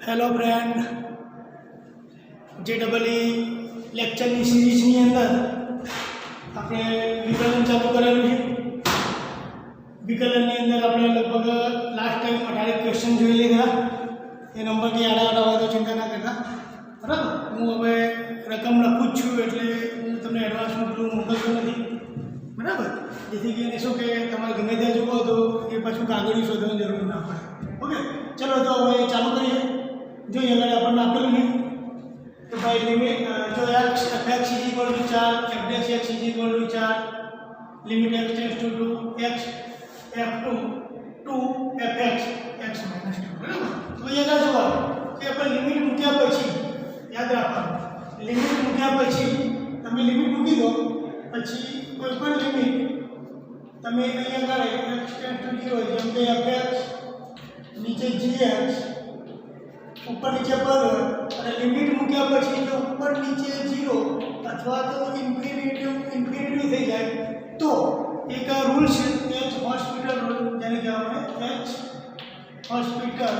Hello friend, JEE लेक्चरनी सीरीजनी अंदर આપણે વિકલન ચાલુ કરેલું છે। વિકલનની અંદર આપણે લગભગ લાસ્ટ ટાઈમ 18 ક્વેશ્ચન જોઈ લીધા। એ નંબર કે આડા હોય તો ચિંતા ના કરતા, બરાબર। હું હવે રકમ લખું જ છું એટલે હું તમને એડવાન્સમાં પેલું મોકલતો નથી, બરાબર। જેથી કરીને શું કે તમારે ગમે ત્યાં જુઓ તો એ પાછું કાગળિયું શોધવાની જરૂર ના પડે। ઓકે, ચલો તો હવે ચાલુ કરીએ। जो ये अगर अपन आपको नहीं तो भाई लिमिट जो x f(x) = 4, f(x) = 4, limit x tends to 2 x f(2) 2 f(x) x - 2, बराबर। तो ये क्या हुआ कि अपन लिमिट મૂક્યા પછી યાદ રાખવાનું, लिमिट મૂક્યા પછી તમે लिमिट મૂકી દો પછી કોઈ પણ लिमिट તમે અહીંયા ગાળે x ટેન્ડ ટુ 0 જેમ કે f(x) નીચે gx ऊपर नीचे पर और लिमिट મૂક્યા પછી જો ઉપર નીચે 0 અથવા તો ઇન્ફિનિટી થઈ જાય તો એક રૂલ છે એચ હોસ્પિટલ રૂલ, જેને કહેવાય એચ હોસ્પિટલ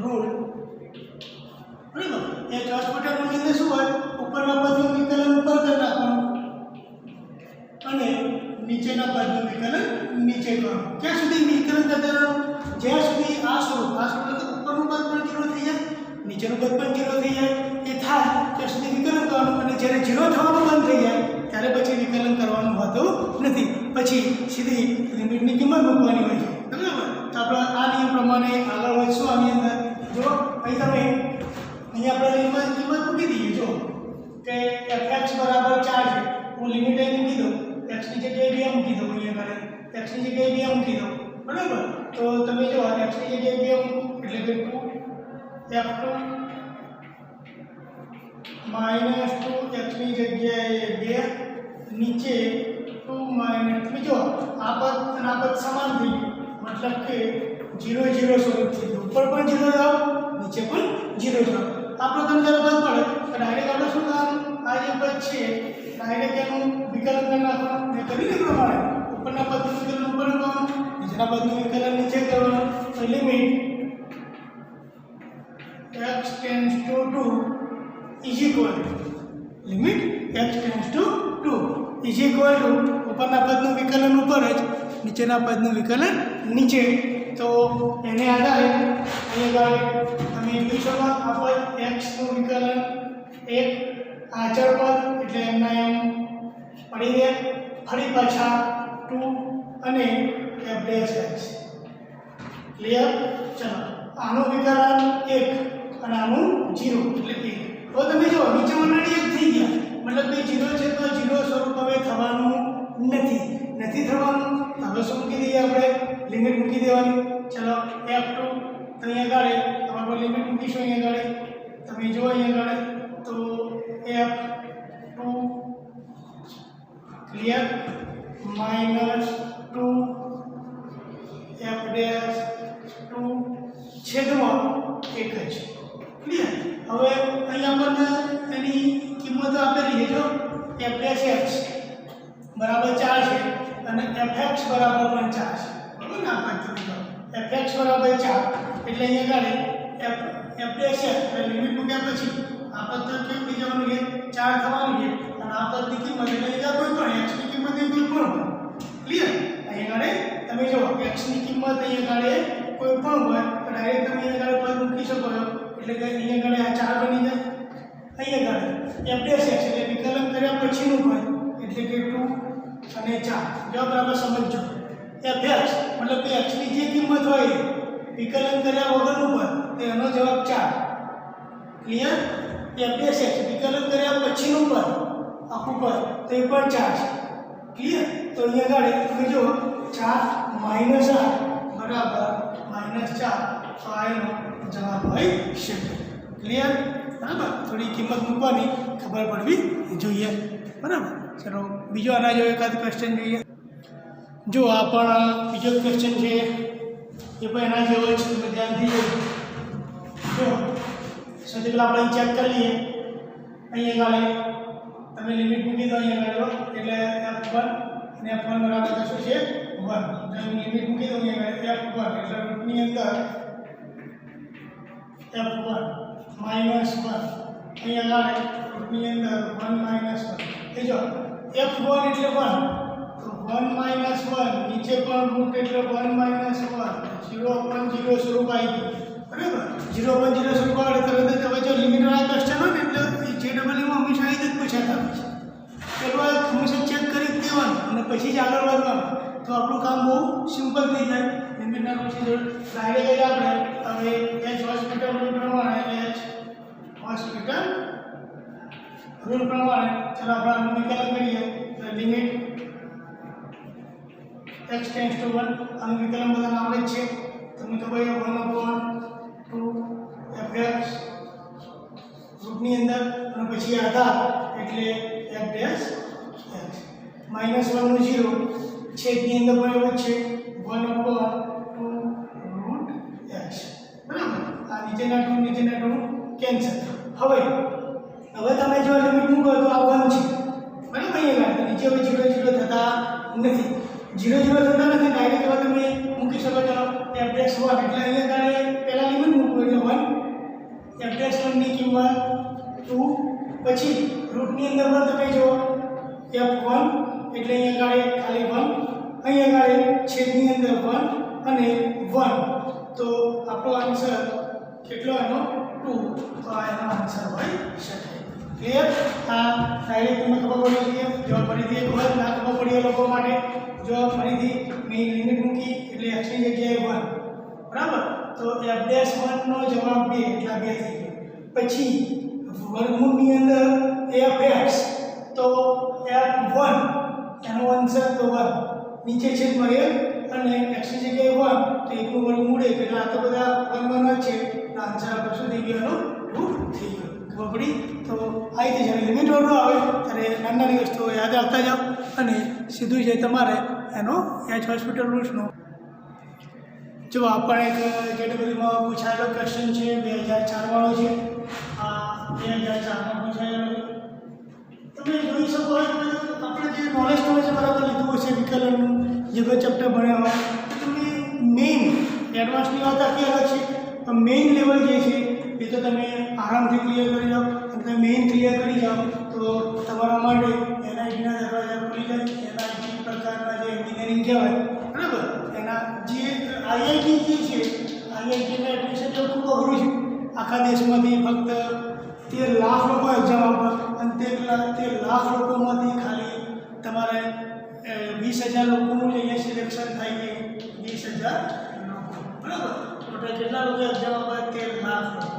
રૂલ, બરાબર। એચ હોસ્પિટલ રૂલ ની અંદર શું હોય, ઉપરના પદનું વિકલન ઉપર કરી નાખવાનું અને નીચેના પદનું વિકલન નીચે કરવાનું। ક્યાં સુધી વિકલન કરતા રહેવાનું, જ્યાં સુધી આ સ્વરૂપ ઉપરનું પદ પણ 0 થઈ જાય, નીચેનું પદ પણ 0 થઈ જાય, એ થાય ત્યાં સુધી વિકલન કરવાનું। અને જ્યારે 0 થવાનું બંધ થઈ જાય ત્યારે પછી વિકલન કરવાનું હોતું નથી, પછી સીધી લિમિટની કિંમત મૂકવાની હોય છે, બરાબર। તો આપણે આ નિયમ પ્રમાણે આગળ વધશું। આની અંદર જો અહીં તમે અહીંયા આપણે કિંમત મૂકી દઈએ, જો કે f(x) = 4 છે, હું લિમિટ અહીં મૂકી દઉં, x ની જગ્યાએ 2 મૂકી દઉં, અહીંયા આગળ x ની જગ્યાએ 2 મૂકી દઉં, બરાબર। તો તમે જો x ની જગ્યાએ 2 મૂકો એટલે કે 2 f(2) - 2 x ની જગ્યાએ 2 નીચે 2 તમે જો આ પદ અને આ પદ સમાન થઈ ગયું, મતલબ કે 0 0 સ્વરૂપ થઈ ગયું, ઉપર પણ 0 જાવ નીચે પણ 0 જાવ। આપણો તમને પદ મળે તો ડાયરેક્ટ આપણે શું કરવાનું, આ જે પદ છે ડાયરેક્ટ એનું વિકલન કરી નાખવાનું। મેં કર્યું ને પ્રમાણે ઉપરના પદનું વિકલન ઉપર કરવાનું, નીચેના પદનું વિકલન નીચે કરવાનું। તો limit x tends to 2 is equal limit x tends to 2 is equal two ઉપરના પદનું વિકલન ઉપર જ, નીચેના પદનું વિકલન નીચે। તો એને આધારે અહીંયા તમે જોઈ શકો આ પદ x નું વિકલન એક આચર પદ એટલે એમના એમ પડી ગયા, ફરી પાછા 2 અને f(x) ક્લિયર। ચલો આનું વિકલન 1 અને આનું 0 એટલે 1। તો તમે જો નીચે ઓલરેડી 1 થઈ ગયા, મતલબ કે 0 છે તો 0 સ્વરૂપ હવે થવાનું નથી થવાનું। હવે શું મૂકી દઈએ આપણે, લિમિટ મૂકી દેવાની। ચલો f(2) તો અહીંયા ગાળે આપણે લિમિટ મૂકીશું, અહીંયા ગાળે તમે જો અહીંયા ગાળે તો f(2) ક્લિયર -2 f(2) છેદમાં 1 જ ક્લિયર। હવે અહીંયા આપણને એની કિંમતો આપેલી છે, જો f(x) બરાબર 4 છે અને f(x) બરાબર પણ 4 છે, બરાબર ને। f(x) બરાબર 4 એટલે અહીંયા ગાળે f(x) એટલે લિમિટ મૂક્યા પછી આ પદ તો કેવું થઈ જવાનું છે, 4 થવાનું છે, અને આ પદની કિંમત એટલે અહીંયા કોઈ પણ x ની કિંમત કોઈ પણ ક્લિયર। અહીંયા ગાળે તમે જો x ની કિંમત અહીંયા ગાળે કોઈ પણ હોય તો ડાયરેક્ટ તમે અહીંયા ગાળે પદ મૂકી શકો છો, એટલે કે અહીંયા ગાળે આ 4 બની જાય। અહીંયા ગાળે f(x) એટલે વિકલન કર્યા પછીનું પદ એટલે કે 2 અને 4। જો બરાબર સમજજો, f(x) મતલબ કે x ની જે કિંમત હોય વિકલન કર્યા વગરનું પદ તો એનો જવાબ 4 ક્લિયર। f(x) વિકલન કર્યા પછીનું પદ આખું પદ તો એ પણ 4 છે ક્લિયર। તો અહીંયા ગાળે તમે જો 4 - 8 બરાબર -4, તો આ એનો જવાબ હોય છે ક્લિયર, બરાબર। થોડી કિંમત મૂકવાની ખબર પડવી જોઈએ, બરાબર। ચલો બીજો આના જેવો એકાદ ક્વેશ્ચન જોઈએ। જો આ પણ બીજો ક્વેશ્ચન છે, એ પણ એના જેવો જ, તમે ધ્યાનથી જો સૌથી પહેલાં આપણે ચેક કરી લઈએ। અહીંયા ગાળે તમે લિમિટ મૂકી દો, અહીંયા ગાળે એટલે f(1) અને f(1) બરાબર શું છે 1। તો લિમિટ મૂકી દો અહીંયા ગાળે f(1) એટલે રૂટની અંદર f1 -1 અહીંયા આગળ રૂટની અંદર 1 -1 એ જો f1 એટલે 1 તો 1 -1 નીચે પણ રૂટ એટલે 1 -1 0/0 સ્વરૂપ આવી ગયું બરાબર 0/0 સ્વરૂપ આવે તરત જ હવે જો લિમિટ વાળા ક્વેશ્ચન હોય ને એટલે JEE માં હંમેશા આવી જ પૂછાતા હોય છે પેલો હંમેશા ચેક કરી જ દેવાનું અને પછી જ આગળ વધવાનું તો આપણું કામ બહુ સિમ્પલ થઈ જાય લિમિટના પ્રોસિજર ડાયરેક્ટ આપણે હવે H હોસ્પિટલ રૂલ પ્રમાણે ચલો આપણે આનું વિકલન કરીએ તો લિમિટ x ટેન્ડ્સ ટુ 1 આનું વિકલન બધાને આવડે જ છે તમને ખબર છે 1/2 fx રૂટની અંદર અને પછી આધાર એટલે f ડેશ x -1 નું 0 છેદની અંદર પણ એવું જ છે 1/2 રૂટ x બરાબર આ નીચેના 2 કેન્સલ હવે તમે જો લિમિટ મૂકો તો આ 1 છે બરાબર અહીંયા નીચે હવે 0 0 થતા નથી 0 0 થતા નથી ડાયરેક્ટ હવે તમે મૂકી શકો છો f ડેશ 1 એટલે અહીંયા ગાડે પહેલા લિમિટ મૂકો એટલે 1 f ડેશ 1 ની કિંમત 2 પછી રૂટની અંદર પણ તમે જો f1 એટલે અહીંયા ગાડે ખાલી 1 અહીંયા ગાડે છેદની અંદર 1 અને 1 તો આપણો આન્સર કેટલો એનો 2 તો આ એનો આન્સર હોય શકે ક્લિયર આ ડાયરેક્ટ તમને ખબર પડી ગઈ જો ફરીથી એક વાર ના ખબર પડી એ લોકો માટે જો ફરીથી મેં લિમિટ મૂકી એટલે x ની જગ્યાએ 1 બરાબર તો f ડેશ 1 નો જવાબ 2 એટલા 2 થઈ ગયો પછી વર્ગમૂળની અંદર fx તો f1 એનો આન્સર તો 1 નીચે છેદમાં 1 અને x ની જગ્યાએ 1 તો 1 નું વર્ગમૂળ 1 એટલે આ તો બધા 1 1 જ છે તો આન્સર આપણો શું થઈ ગયો એનો 2 થઈ ગયો ખબર પડી તો આ રીતે જ્યારે લિમિટ વાળો આવે ત્યારે નાની વસ્તુઓ યાદ રાખતા જાઓ અને સીધું છે તમારે એનો H હોસ્પિટલ રૂલ્સનો જો આપણે એક JEE-માં પૂછાયેલો ક્વેશ્ચન છે 2004 વાળો છે આ 2004માં પૂછાયેલો તમે જોઈ શકો આપણે જે નોલેજ છે બરાબર લીધું હશે વિકલનનું જે કોઈ ચેપ્ટર ભણ્યા હોય તમે મેઇન એડવાન્સની વાત આખી અલગ છે તો મેઇન લેવલ જે છે એ તો તમે આરામથી ક્લિયર કરી જાઓ અને તમે મેઇન ક્લિયર કરી જાઓ તો તમારા માટે NITના દરવાજા ખુલી જાય NIT પ્રકારના જે એન્જિનિયરિંગ કહેવાય બરાબર એના જે IIT જે છે IITમાં એડમિશન તો ખૂબ અઘરું છે આખા દેશમાંથી ફક્ત 13 લાખ લોકો એક્ઝામ આપે અને 13 લાખ લોકોમાંથી ખાલી તમારે 20,000 લોકોનું જ અહીંયા સિલેક્શન થાય છે 20,000 લોકો બરાબર ટોટલ કેટલા લોકો એક્ઝામ આપે 13 લાખ લોકો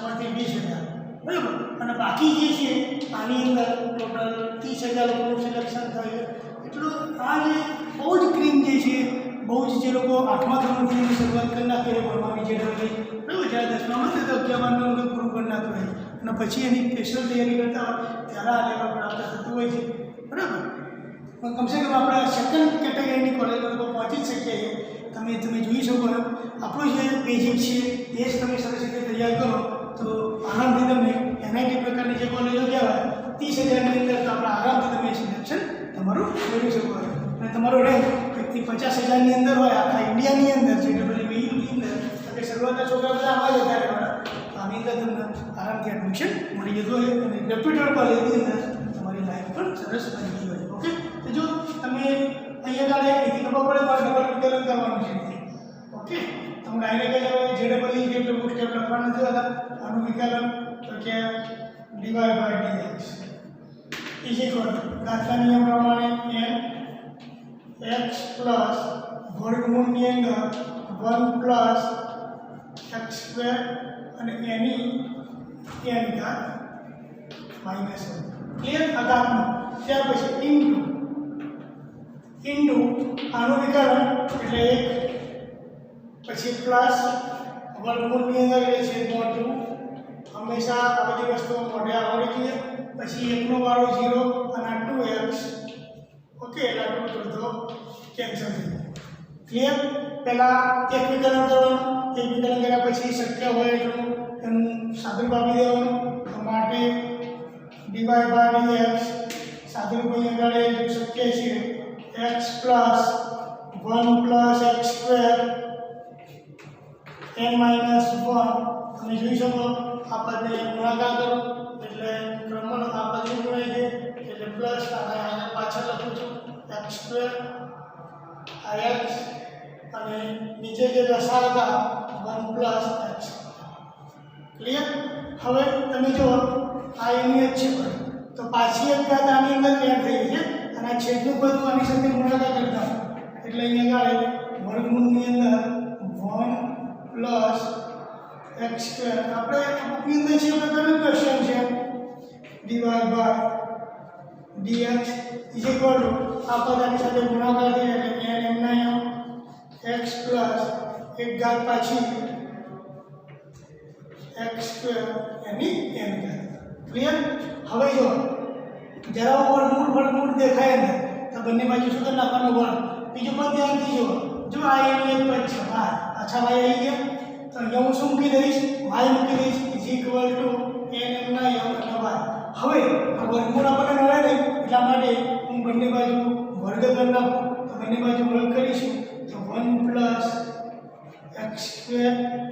એમાંથી 20,000 બરાબર અને બાકી જે છે આની અંદર ટોટલ 30,000 લોકોનું સિલેક્શન થાય છે એટલું આ જે બહુ જ ક્રીમ જે છે બહુ જ જે લોકો 8મા ધોરણથી શરૂઆત કરી નાખે ભણવાની JEE બરાબર જ્યારે 10મામાં તો 11 લોકો પૂરું કરી નાખતું હોય અને પછી એની સ્પેશિયલ તૈયારી કરતા હોય ત્યારે આ લેવલ પ્રાપ્ત થતું હોય છે બરાબર પણ કમસે કમ આપણે સેકન્ડ કેટેગરીની કોલેજમાં લોકો પહોંચી જ શકીએ છીએ તમે જોઈ શકો આપણું જે બેઝિક છે એ જ તમે સરસ રીતે તૈયાર કરો તો આરામથી તમે NIT પ્રકારની જે કોલેજો કહેવાય 30,000ની અંદર તો આપણે આરામથી તમે સિલેક્શન તમારું મેળવી શકો અને તમારો રેન્ક 50,000ની અંદર હોય આખા ઇન્ડિયાની અંદર JEE અંદર તો શરૂઆતના છોકરા બધા આવા જતા રહેવાના આની અંદર તમને આરામથી એડમિશન મળી જતું હોય અને રેપ્યુટેડ કોલેજની અંદર તમારી લાઈફ પણ સરસ બની ગઈ હોય ઓકે તો જો તમે અહીંયા ગાડે એથી ખબર પડે તો ડબલ વિકલન કરવાનું છે ઓકે તમે ડાયરેક્ટ JEE જેટલું બુક સ્ટેપ લખવાનું નથી હોતા આનું વિકલન તો કે dy/dx ઇઝ ઇક્વલ દાખલા નિયમ પ્રમાણે n x પ્લસ વર્ગમૂળની અંદર 1 પ્લસ x સ્ક્વેર અને એની n ઘાત -1 ક્લિયર આ ઘાતનું ત્યાર પછી ઇન્ટુ આનું વિકલન એટલે 1 પછી પ્લસ વર્ગમૂળની અંદર એટલે છેદમાં 2 હંમેશા આ બધી વસ્તુઓ મોઢે આવડવી જોઈએ પછી 1 નો વાળો 0 અને આ 2x ઓકે એટલે 2 તો કેન્સલ થઈ જાય ક્લિયર પહેલા એક વિકલન કરવાનું એક વિકલન કર્યા પછી શક્ય હોય એટલું એનું સાદુરૂપ આપી દેવાનું તો માટે dy/dx સાદુરૂપ અહીંયા આગળ શક્ય છે x plus 1 plus x square n minus 1 તમે જોઈ શકો આ પદને ગુણાકાર કરો એટલે ક્રમનો આ પદ ગુણાઈ જાય એટલે પ્લસ અને આને પાછળ લખું છું x² ix અને નીચે જે દશા હતા 1 પ્લસ x ક્લિયર। હવે તમે જો આ એની જ છે તો પાછી એક ઘાત આની અંદર એડ થઈ છે અને આ છેદનું બધું આની સાથે ગુણાકાર કરતા એટલે અહીંયા આગળ વર્ગમૂળની અંદર 1 પ્લસ x² આપણે આપણી અંદર છે પ્રકારનું ક્વેશ્ચન છે divide by dx is equal to આ પદ આની સાથે ગુણાકાર થાય એટલે n એમના x પ્લસ એક ઘાત પાછી x² એની n ઘાત ક્લિયર। હવે જો જરા વર્ગમૂળ દેખાય ને તો બંને બાજુ શું કરી નાખવાનું વર્ગ બીજું પણ ધ્યાનથી જો આ એની એક પદ છે બાર પાછા y આવી ગયા તો અહીંયા હું શું મૂકી દઈશ y મૂકી દઈશ ઇઝ ઇક્વલ ટુ n એમના y અને y। હવે આ વર્ગમૂળ આપણને મળે નહીં એટલા માટે હું બંને બાજુ વર્ગ કરી નાખું તો બંને બાજુ વર્ગ કરીશું તો 1 પ્લસ x²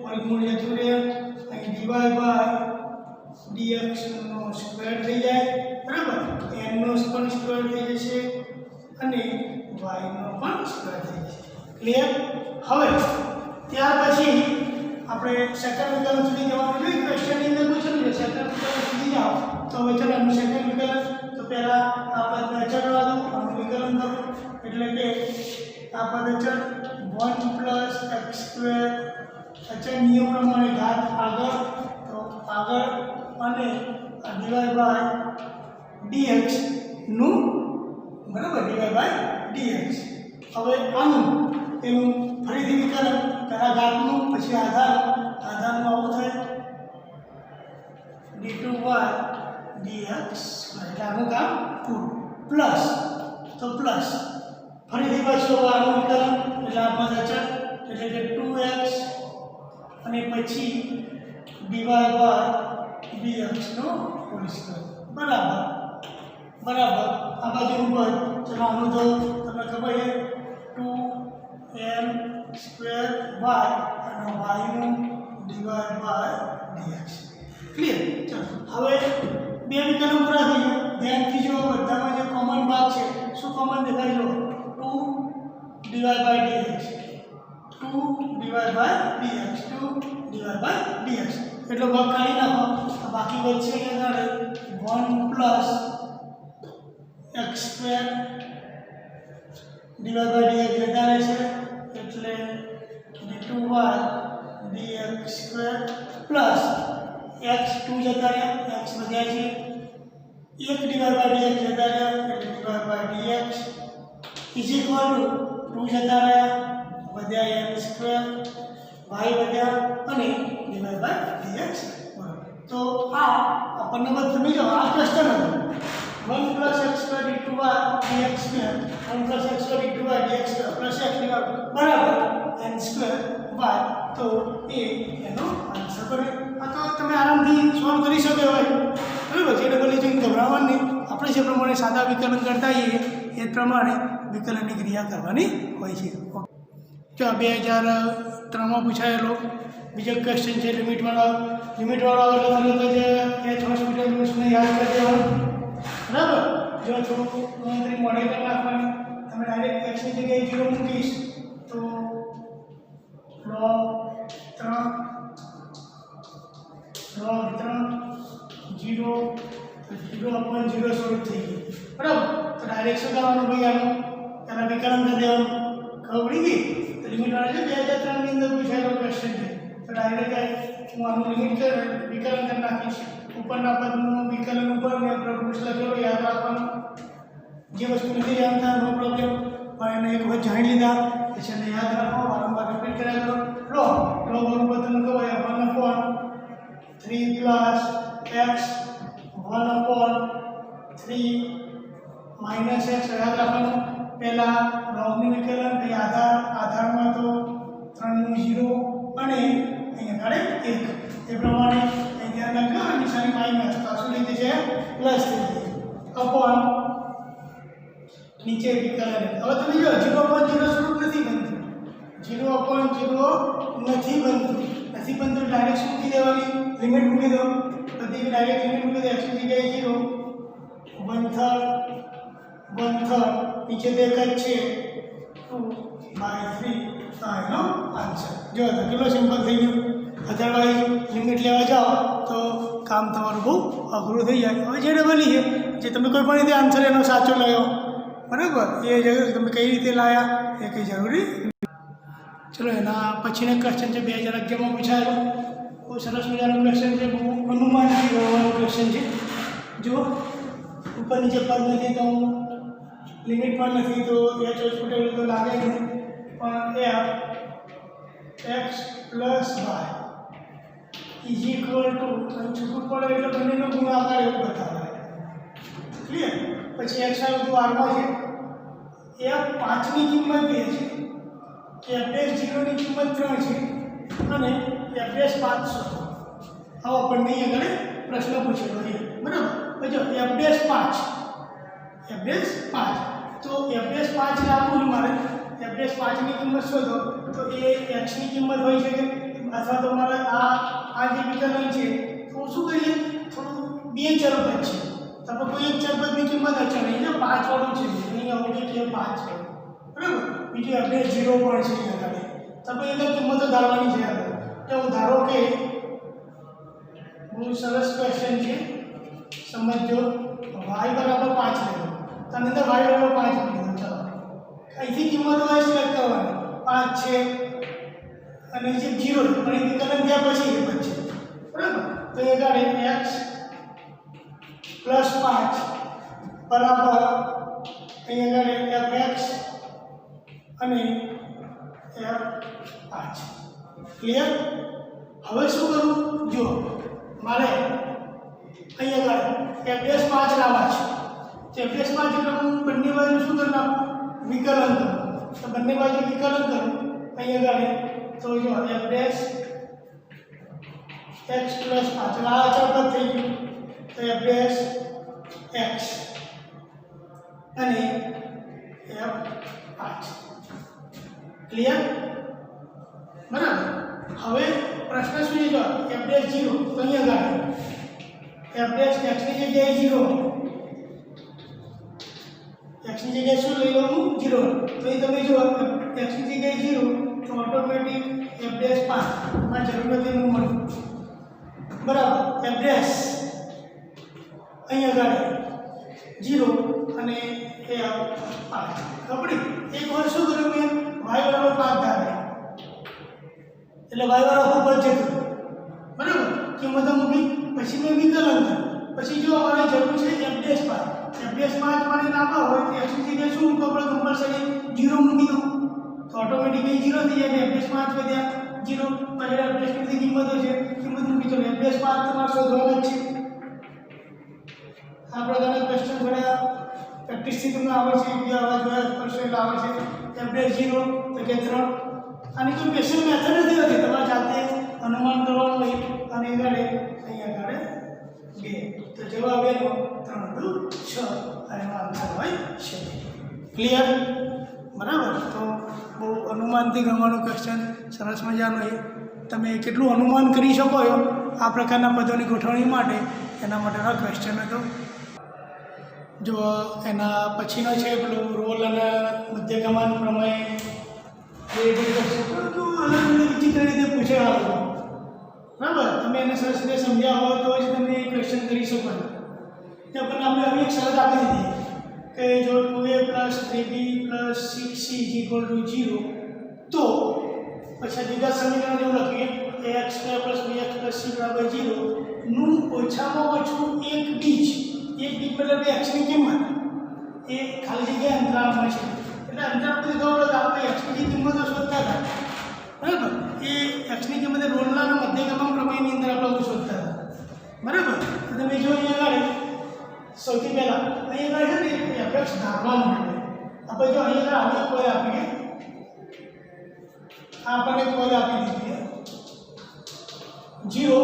વર્ગમૂળ જતું રહે અહીં ડિવાઇડ બાય dx નો સ્ક્વેર થઈ જાય બરાબર n નો પણ સ્ક્વેર થઈ જશે અને y નો પણ સ્ક્વેર થઈ જશે ક્લિયર। હવે ત્યાર પછી આપણે સેકન્ડ વિકલન સુધી જવાનું છે ક્વેશ્ચનની અંદર પૂછેલું છે સેકન્ડ વિકલન સુધી જાઓ તો હવે ચલો આનું સેકન્ડ વિકલન તો પહેલા આ પદને અચળ રહેવા દો આનું વિકલન કરો એટલે કે આ પદ અચળ 1 પ્લસ x² અચળ નિયમ પ્રમાણે ઘાત આગળ તો આગળ અને ડિવાઇડ બાય dx નું બરાબર ડિવાઇડ બાય dx। હવે આનું એનું ફરીથી વિકલન પહેલા ઘાતનું પછી આધારનું આવું થાય d2y dx એટલે આનું કામ પૂરું પ્લસ તો પ્લસ ફરીથી પાછું આનું વિકલન એટલે આ પદ અચળ એટલે કે 2x અને પછી ડિવાઇડ બાય dx નો હોલ સ્ક્વેર બરાબર આ બાજુનું પદ ચલો આનું તો તમને ખબર છે 2m² y અને y નું ડિવાઇડ બાય dx ક્લિયર। ચલો હવે બે વિકલન પૂરા થઈ ગયા ધ્યાનથી જો બધામાં જે કોમન ભાગ છે શું કોમન દેખાય જો 2 divide by dx 2 divide by dx 2 divide by dx એટલો ભાગ કાઢી નાખો તો બાકી બચશે અહીંયા 1 plus x² divide by dx જતા રહેશે એટલે d2y dx² પ્લસ x2 જતા રહ્યા x વધ્યા છે 1 ડિવાઇડ બાય dx જતા રહ્યા એટલે divide by dx is equal to 2 જતા રહ્યા વધ્યા m² y વધ્યા અને ડિવાઇડ બાય dx તો આ આપણને બસ તમે જો આ ક્વેશ્ચન હતો 1 plus x² d2y dx² 1 plus x² d2y dx² plus x બરાબર n² y તો એ એનો આન્સર બને। આ તો તમે આરામથી સોલ્વ કરી શકો હોય બરાબર છે ડબલ જોઈને ગભરાવાનું નહીં આપણે જે પ્રમાણે સાદા વિકલન કરતા હોઈએ એ પ્રમાણે વિકલનની ક્રિયા કરવાની હોય છે। જો 2003માં પૂછાયેલો બીજો ક્વેશ્ચન છે લિમિટવાળો એટલે તરત જ એચ હોસ્પિટલ રૂલ્સને યાદ કરી દેવાનું બરાબર। જો થોડું ગણતરી મોડે કરી નાખવાની તમે ડાયરેક્ટ એક્સની જગ્યાએ 0 મૂકીશ તો log 3 0 0/0 સ્વરૂપ થઈ ગયું બરાબર। તો ડાયરેક્ટ શું કરવાનું ભાઈ આનું પહેલાં વિકલન કરી દેવાનું ખબર પડી ગઈ તો લિમિટવાળા છે 2003ની અંદર પૂછાયેલો ક્વેશ્ચન છે તો ડાયરેક્ટ હું આનું વિકલન કરી નાખીશ ઉપરના પદનું વિકલન ઉપર મેં રૂલ્સ લખેલો યાદ રાખવાનું જે વસ્તુ નથી જાણતા નો પ્રોબ્લેમ પણ એને એક વખત જાણી લીધા પછી એને યાદ રાખો વારંવાર રિપીટ કર્યા કરો log બરોબર તમને ખબર 1/3 પ્લસ x 1/3 માઇનસ x યાદ રાખવાનું પહેલા લોગનું વિકલન પછી આધારમાં તો 3 નું 0 અને અહીંયા આગળ 1 એ પ્રમાણે ધ્યાન રાખજો આ નિશાની માઇનસ તો શું લીધી છે પ્લસ થઈ ગઈ અપોન નીચે વિકલન હવે તમે જો 0/0 સ્વરૂપ નથી બનતું 0/0 નથી બનતું નથી પણ તો ડાયરેક્ટ શું મૂકી દેવાની લિમિટ મૂકી દો બધી ડાયરેક્ટ લિમિટ મૂકી દો x ની જગ્યાએ 0 1/3 નીચે તો એક જ છે 2/3 એનો આન્સર જો તો કેટલો સિમ્પલ થઈ ગયું અધરવાઇઝ લિમિટ લેવા જાઓ તો કામ તમારું બહુ અઘરું થઈ જાય હવે જે ડબલી છે જે તમે કોઈ પણ રીતે આન્સર એનો સાચો લાવ્યો બરાબર એ તમે કઈ રીતે લાવ્યા એ કંઈ જરૂરી ચલો એના પછીનો ક્વેશ્ચન છે 2011માં પૂછાયેલો બહુ સરસ મજાનો ક્વેશ્ચન છે બહુ અનુમાનથી ગણવાનો ક્વેશ્ચન છે જો ઉપર નીચે પદ નથી તો લિમિટ પણ નથી તો એ ચોસપુટેલું તો લાગે નહીં પણ f x + y is equal two છૂટું પડે એટલે બંનેનો ગુણાકાર એવું બતાવે ક્લિયર પછી x આ બધું આગળ છે f 5 ની કિંમત 2 છે f' 0 ની કિંમત 3 છે અને f' 500 આવો આપણને આગળ પ્રશ્ન પૂછેલો છે બરાબર જો f' 5 તો f' 5 લાવવું મારે f' 5 ની કિંમત શોધો તો એ x ની કિંમત હોઈ શકે અથવા તો મારે આ જે વિકલન છે તો શું કરીએ થોડું બે ચરપદ છે તો આપણે કોઈ એક ચરપદની કિંમત અચળ નહીં ને 5 વાળું છે નહીં આવું કે 5 છે બરાબર બીજું f' 0 પણ છે આગળ તો આપણે એની કિંમતો ધારવાની છે આગળ તો ધારો કે બહુ સરસ ક્વેશ્ચન છે સમજો y = 5 લેવો તો આની અંદર y = 5 લીધો ચાલો અહીંથી કિંમતો હોય સિલેક્ટ કરવાની 5 છે અને જે 0 છે પણ એ વિકલન થયા પછી એ બચશે બરાબર તો એ ગાડે x + 5 બરાબર અહીંયા ગાડે fx અને f5 ક્લિયર હવે શું કરું જો મારે અહીંયા ગાડે f' 5 લાવવા છે તો f' 5 એટલે હું બંને બાજુ શું કરી નાખું વિકલન કરું તો બંને બાજુ વિકલન કરું અહીંયા ગાડે તો જો f' x + 5 આ અચળ થઈ ગયું તો f' x અને f5 ક્લિયર બરાબર હવે પ્રશ્ન શું છે જો f' 0 તો અહીંયા ગાડે f' x ની જગ્યાએ 0 x ની જગ્યાએ શું લઈ લઉં 0 તો એ તમે જો x ની જગ્યાએ 0 તો ઓટોમેટિક f' 5 આ જરૂર નથી હું મળું બરાબર f' અહીંયા ગાડે 0 અને f5 ખબર એક વાર શું કર્યું મેં y = 5 ધારે એટલે y વાળો ખૂબ જ જતો બરાબર કિંમતો મૂકી પછી મેં વિકલન કર્યું પછી જો અમારે જરૂર છે f' 5 મારે નાખવા હોય તો x ની જગ્યાએ શું મૂકવું પડે કમ્પલસરી 0 મૂકી દો તો ઓટોમેટિકલી 0 થઈ જાય f' 5 વધ્યા 0 પછી f' ની બધી કિંમતો છે કિંમત મૂકી તો f' 5 તમારે શોધવાનું જ છે આ પ્રકારના ક્વેશ્ચન થોડા પ્રેક્ટિસથી તમને આવડશે કે આવા જોયા કરશો એટલે આવડશે f' 0 તો કે 3 આની કોઈ સ્પેશિયલ મેથડ નથી હોતી તમારે જાતે અનુમાન કરવાનું હોય અને અહીંયા ગાડે 2 તો જવાબ એનો 3 × 6 અને આન્સર હોય છે ક્લિયર બરાબર તો બહુ અનુમાનથી ગણવાનું ક્વેશ્ચન સરસ મજાનો એ તમે કેટલું અનુમાન કરી શકો આ પ્રકારના પદોની ગોઠવણી માટે એના માટેનો ક્વેશ્ચન હતો જો એના પછીનો છે પેલું રોલ અને મધ્યગમાન પ્રમેય એ રીતે અલગ વિચિત્ર રીતે પૂછેલા બરાબર તમે એને સરસ રીતે સમજ્યા હોય તો જ તમે એ ક્વેશ્ચન કરી શકો તો પણ આપણે આવી એક શરત આપી દીધી કે જો 2a + 3b + 6c = 0 તો પછી બીજા સમીકરણ જેવું લખીએ ax² + bx + c = 0 નું ઓછામાં ઓછું એક બીજ મતલબ x ની કિંમત એ ખાલી જગ્યા અંતરાલમાં છે એટલે અંતરાલ પછી ખબર પડે આપણે x ની કિંમતો શોધતા હતા બરાબર એ x ની કિંમત રોલના અને મધ્યગમાન પ્રમેયની અંદર આપણે શોધતા હતા બરાબર તો તમે જો અહીંયા આગળ સૌથી પહેલાં અહીંયા આગળ છે ને fx ધારવાનું માટે આપણે જો અહીંયા આગળ કોઈ આપીએ આપણને કોઈ આપી દીધી 0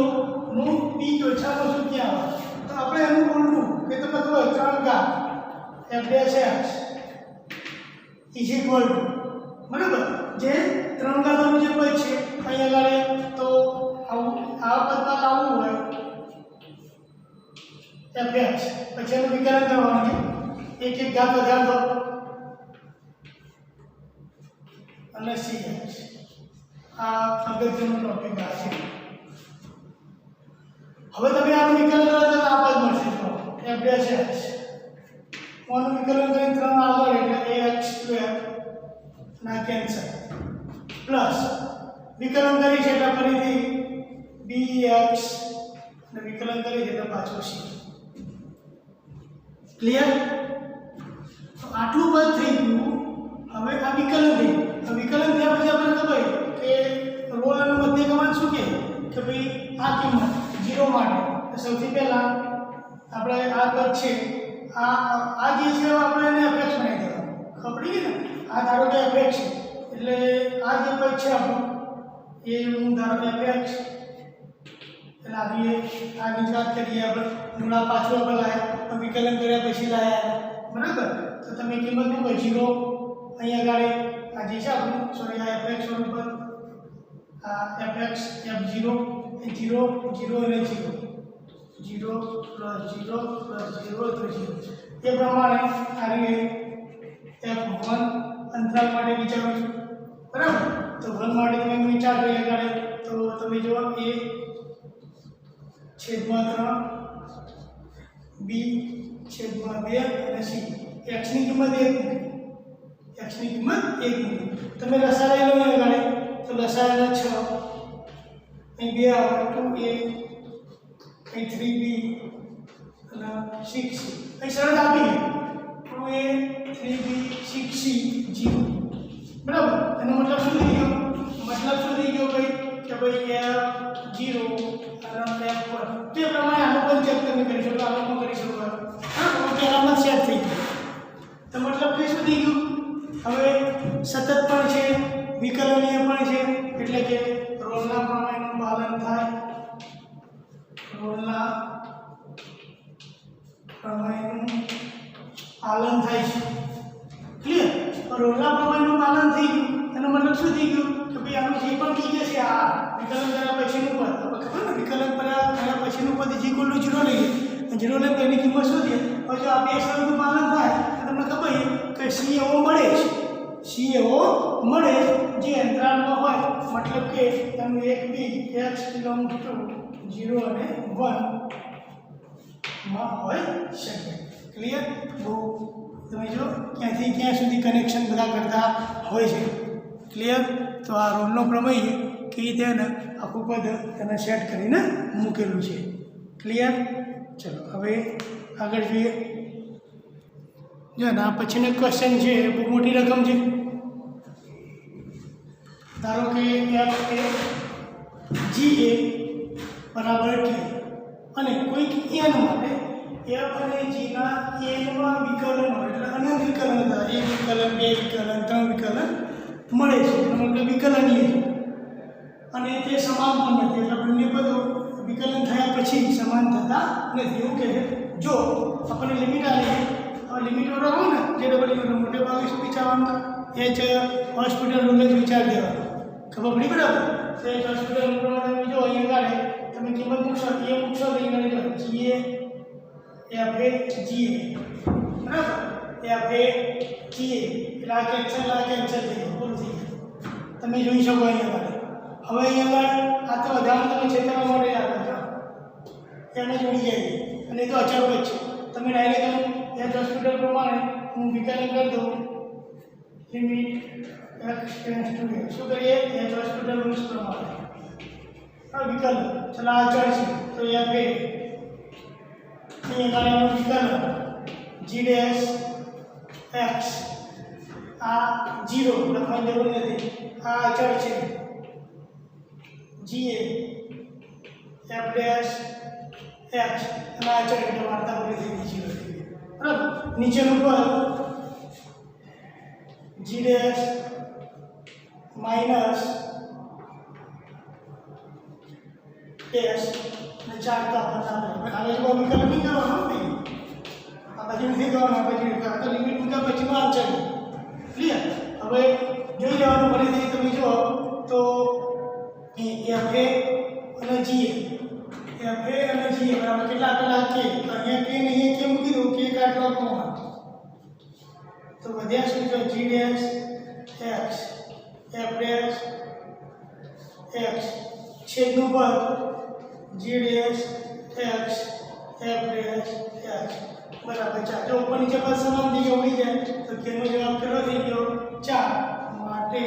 નું બીજ ઓછામાં ઓછું ક્યાં આવે તો આપણે એનું બોલવું કે તમે કહો 3 ઘાત f' બરાબર જે 3 ઘાતોનું જે પદ છે અહીંયા આગળ તો fx પછી એનું વિકલન કરવાનું છે એક એક ઘાત વધાર દો અને cx આ અગત્યનો ટોપિક આ છે હવે તમે આનું વિકલન કરો તો આ પદ મળશે તો f'(x) આનું વિકલન કરીને 3 આગળ એટલે ax² ના કેન્સલ પ્લસ વિકલન કરી છે એટલે ફરીથી bx ને વિકલન કરી છે એટલે પાછું c ક્લિયર તો આટલું પદ થઈ ગયું હવે આ વિકલન થઈ વિકલન થયા પછી આપણે ખબર કે રોલ અને મધ્યગમન શું કે ભાઈ આ કિંમત 0 માટે સૌથી પહેલા આપણે આ પદ છે આ જે છે આપણે એને fx બનાવી દેવાનું ખબર પડી ગઈ ને આ ધારો કે fx છે એટલે આ જે પદ છે આપણું એ હું ધારો કે fx એટલે આપણે આગળ વાત કરીએ આપણે મૂળા પાછળ આપણે લાયા વિકલન કર્યા પછી લાયા બરાબર તો તમે કિંમત મૂકો 0 અહીંયા આગળ આ જે છે આપણું સોરી આ fx સ્વરૂપ આ fx f0 એ 0 0 અને 0 0 + 0 + 0 તો 0 એ પ્રમાણે આ f1 અંતરાલ માટે વિચારો છો બરાબર તો 1 માટે તમે વિચાર કરી આગળ તો તમે જો a છેદમાં 3 b છેદમાં 2 અને c x ની કિંમત 1 x ની કિંમત 1 તમે લસા લઈ લો આગળ તો લસા 6 અહીં 2 આવે 2a અહીં 3b અને 6c અહીં સરળ આપી 2a 3b 6c 0 બરાબર એનો મતલબ શું થઈ ગયો ભાઈ કે ભાઈ f0 અને f1 તે પ્રમાણે આનો પણ ચેક તમે કરી શકો આનો પણ કરી શકો હા ઓકે આમાં સેટ થઈ ગયું તો મતલબ કે શું થઈ ગયું હવે સતત પણ છે વિકલનીય પણ છે એટલે કે રોલના પ્રમેયનું પાલન થાય રોલના પ્રમેયનું પાલન થાય છે ક્લિયર રોલના પ્રમેયનું પાલન થઈ ગયું એનો મતલબ શું થઈ ગયું કે ભાઈ આનું જે પણ બીજે છે આ વિકલન કર્યા પછીનું પદ આપણે ખબર ને વિકલન કર્યા પછીનું પદ g = 0 લઈએ 0 લે એની કિંમત શું છે હવે જો આ બે શરતનું પાલન થાય તો તમને ખબર છે કે c એવો મળે છે c એવો મળે જે અંતરાલમાં હોય મતલબ કે એનું એક બી x belongs to 0 અને 1 માં હોય શકે ક્લિયર બહુ તમે જો ક્યાંથી ક્યાં સુધી કનેક્શન બધા કરતા હોય છે ક્લિયર તો આ રોલનો પ્રમેય કે તેને આખું પદ તેને સેટ કરીને મૂકેલું છે ક્લિયર ચલો હવે આગળ જોઈએ જો ના પછીનો ક્વેશ્ચન છે બહુ મોટી રકમ છે ધારો કે GA બરાબર કે અને કોઈક n માટે f અને g ના n માં વિકલન હોય એટલે અનંત વિકલન થાય એક વિકલન બે વિકલન ત્રણ વિકલન મળે છે એનો મતલબ વિકલનીય છે અને તે સમાન પણ નથી એટલે બંને પદો વિકલન થયા પછી સમાન થતા નથી એવું કહે જો આપણને લિમિટ આવી હવે લિમિટ વાળો હોય ને જે ડબલ મોટે ભાગે શું વિચારવાનું એ જ હોસ્પિટલ રૂલ જ વિચાર દેવાનો ખબર પડી બરાબર તો એ હોસ્પિટલ રૂલ પ્રમાણે તમે જો અહીંયા આગળ તમે કિંમત મૂકશો એ મૂકશો તો અહીંયા જો GA FA GA બરાબર FA GA એટલે આ કેન્સલ થઈ ગયું પૂરું થઈ ગયું તમે જોઈ શકો અહીંયા આગળ હવે અહીંયા આગળ આ તો વધારે તમે છેતરવા માટે આપો છો એને જોડી જાય અને એ તો અચાનક જ છે તમે ડાયરેક્ટ એ હોસ્પિટલ પ્રમાણે હું વિકલન કરી દઉં limit x tends to a શું કરીએ એ હોસ્પિટલ રૂલ્સ પ્રમાણે આ વિકલન ચલો આ ચલ છે તો f a અહીંયા આગળ વિકલન g ડેશ x આ 0 લખવાની જરૂર નથી આ અચળ છે GA f ડેશ x અને આ અચળ એટલે વાર્તા પૂરી થઈ ગઈ 0 થઈ ગઈ બરાબર નીચેનું પદ g ડેશ માઈનસ s ને 4 કા બતાવે હવે જો વિકલન નહીં કરવાનો નહીં આ બાજુ નથી કરવાનો આ બાજુ તો લિમિટ મૂક્યા પછીનો આન્સર ક્લિયર હવે જોઈ લેવાનું ફરીથી તમે જો તો એ f a અને g a એફ એ અને જી બરાબર કેટલા આપેલા કે તો અહીંયા કે નહીં કે મૂકી દો કે કાઢવા કોમન તો વધ્યા શું છે G dash X F dash X છેદનું પદ G dash X F dash X બરાબર 4 જો ઉપર નીચે પદ સમાન થઈ ગયો ઉડી જાય તો કે નો જવાબ કેટલો થઈ ગયો 4 માટે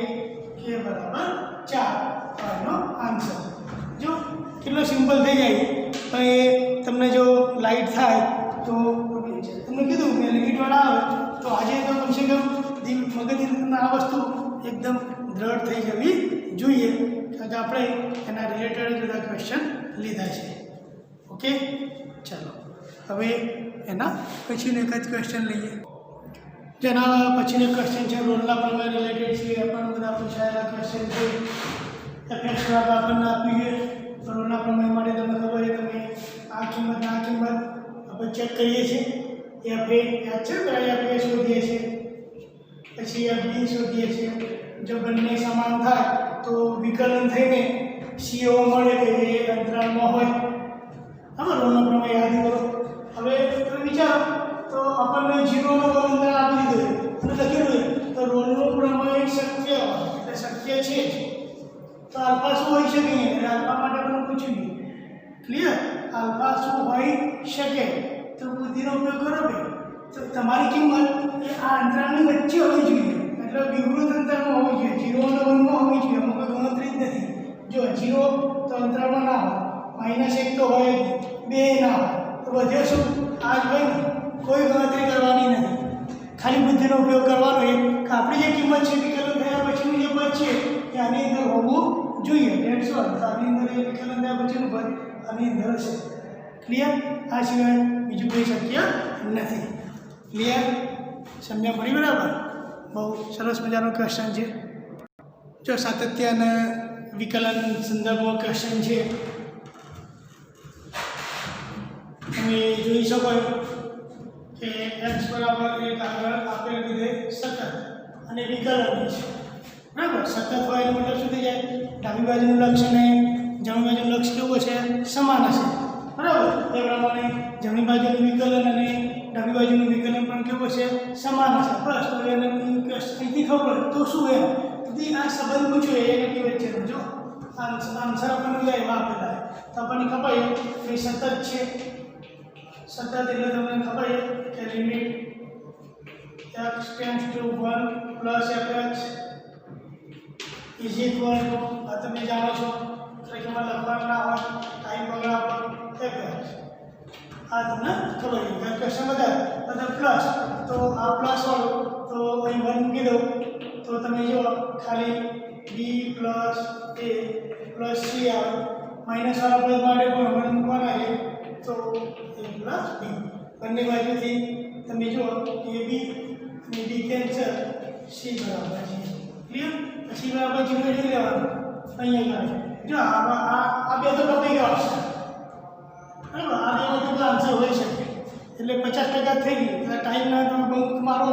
કે બરાબર 4 આનો આન્સર જો કેટલો સિમ્પલ થઈ જાય પણ એ તમને જો લાઈટ થાય તો તમને કીધું કે લિમિટવાળા આવે તો આજે તો કમસે કમ મગજની અંદર આ વસ્તુ એકદમ દ્રઢ થઈ જવી જોઈએ કારણ કે આપણે એના રિલેટેડ બધા ક્વેશ્ચન લીધા છે ઓકે ચાલો હવે એના પછીનો એક જ ક્વેશ્ચન લઈએ જેના પછીનો ક્વેશ્ચન છે રોલના પ્રમેય રિલેટેડ છે એ પણ બધા પૂછાયેલા ક્વેશ્ચન છે એફએક્સ બરાબર આપણને આપીએ રોલના પ્રમેય માટે તમને ખબર છે તમે આ કિંમત આપણે ચેક કરીએ છીએ એફ એ યાદ છે બરાબર એફ એ શોધીએ છીએ પછી એફ બી શોધીએ છીએ જો બંને સમાન થાય તો વિકલન થઈને સીઓ મળે કે એ અંતરાલમાં હોય હવે રોલનો પ્રમેય યાદ કરો હવે તમે વિચારો તો આપણને 0 નો અંતરાલ આપી દીધો અને લખેલું તો રોલનો પ્રમેય શક્ય એટલે શક્ય છે તો આલ્ફા શું હોઈ શકે એટલે આલ્ફા માટે પણ પૂછ્યું ક્લિયર આલ્ફા શું હોઈ શકે તો બુદ્ધિનો ઉપયોગ કરો ભાઈ તો તમારી કિંમત એ આ અંતરાલની વચ્ચે હોવી જોઈએ એટલે વિવૃત અંતરમાં હોવી જોઈએ 0 અને 1 માં હોવી જોઈએ અમુક ગણતરી જ નથી જો 0 તો અંતરાલમાં ના હોય -1 તો હોય જ બે ના હોય તો વધે શું આ જ હોય ને કોઈ ગણતરી કરવાની નથી ખાલી બુદ્ધિનો ઉપયોગ કરવાનો એ કે આપણી જે કિંમત છે વિકલન થયા પછીનું જે પદ છે એ આની અંદર હોવું જોઈએ ડેટ્સ ઓલ તો આની અંદર એ વિકલન થયા પછીનું પદ આની અંદર હશે ક્લિયર આ સિવાય બીજું કોઈ શક્ય નથી ક્લિયર સમજ્યા પડી બરાબર બહુ સરસ મજાનો ક્વેશ્ચન છે જો સાતત્ય અને વિકલન સંદર્ભમાં ક્વેશ્ચન છે તમે જોઈ શકો કે x બરાબર એક આગળ આપેલ વિધેય સતત અને વિકલન છે બરાબર સતત હોય એનો મતલબ શું થઈ જાય ડાબી બાજુનું લક્ષ અને જમણી બાજુનું લક્ષ કેવું છે સમાન હશે બરાબર એ પ્રમાણે જમણી બાજુનું વિકલન અને ડાબી બાજુનું વિકલન પણ કેવું છે સમાન હશે બસ તો એને અહીંથી ખબર તો શું એમ તેથી આ સંબંધ પૂછ્યો એ નક્કી વચ્ચેનો જો આન્સર આપણને જાય એવા આપેલા તો આપણને ખબર કે સતત છે સતત એટલે તમને ખબર છે કે limit x tends to 1 plus fx is equal to આ તમે જાણો છો એટલે કે લખવાનું ના હોય ટાઈમ પગલા પર fx આ તમને ખબર છે ક્વેશ્ચન બધા પ્લસ તો આ પ્લસ વાળું તો અહીં 1 મૂકી દો તો તમે જો ખાલી b plus a plus c આવે માઇનસ વાળા પદ માટે પણ 1 મૂકવાના છે તો a પ્લસ b બંને બાજુથી તમે જો ab અને b કેન્સલ c બરાબર છે ક્લિયર પછી બરાબર 0 જોઈ લેવાનું અહીંયા જો આ બે તો કપાઈ ગયા છે બરાબર આ બેમાંથી તો આન્સર હોઈ શકે એટલે 50% થઈ ગયું એટલે ટાઈમ ના તમે બંક મારો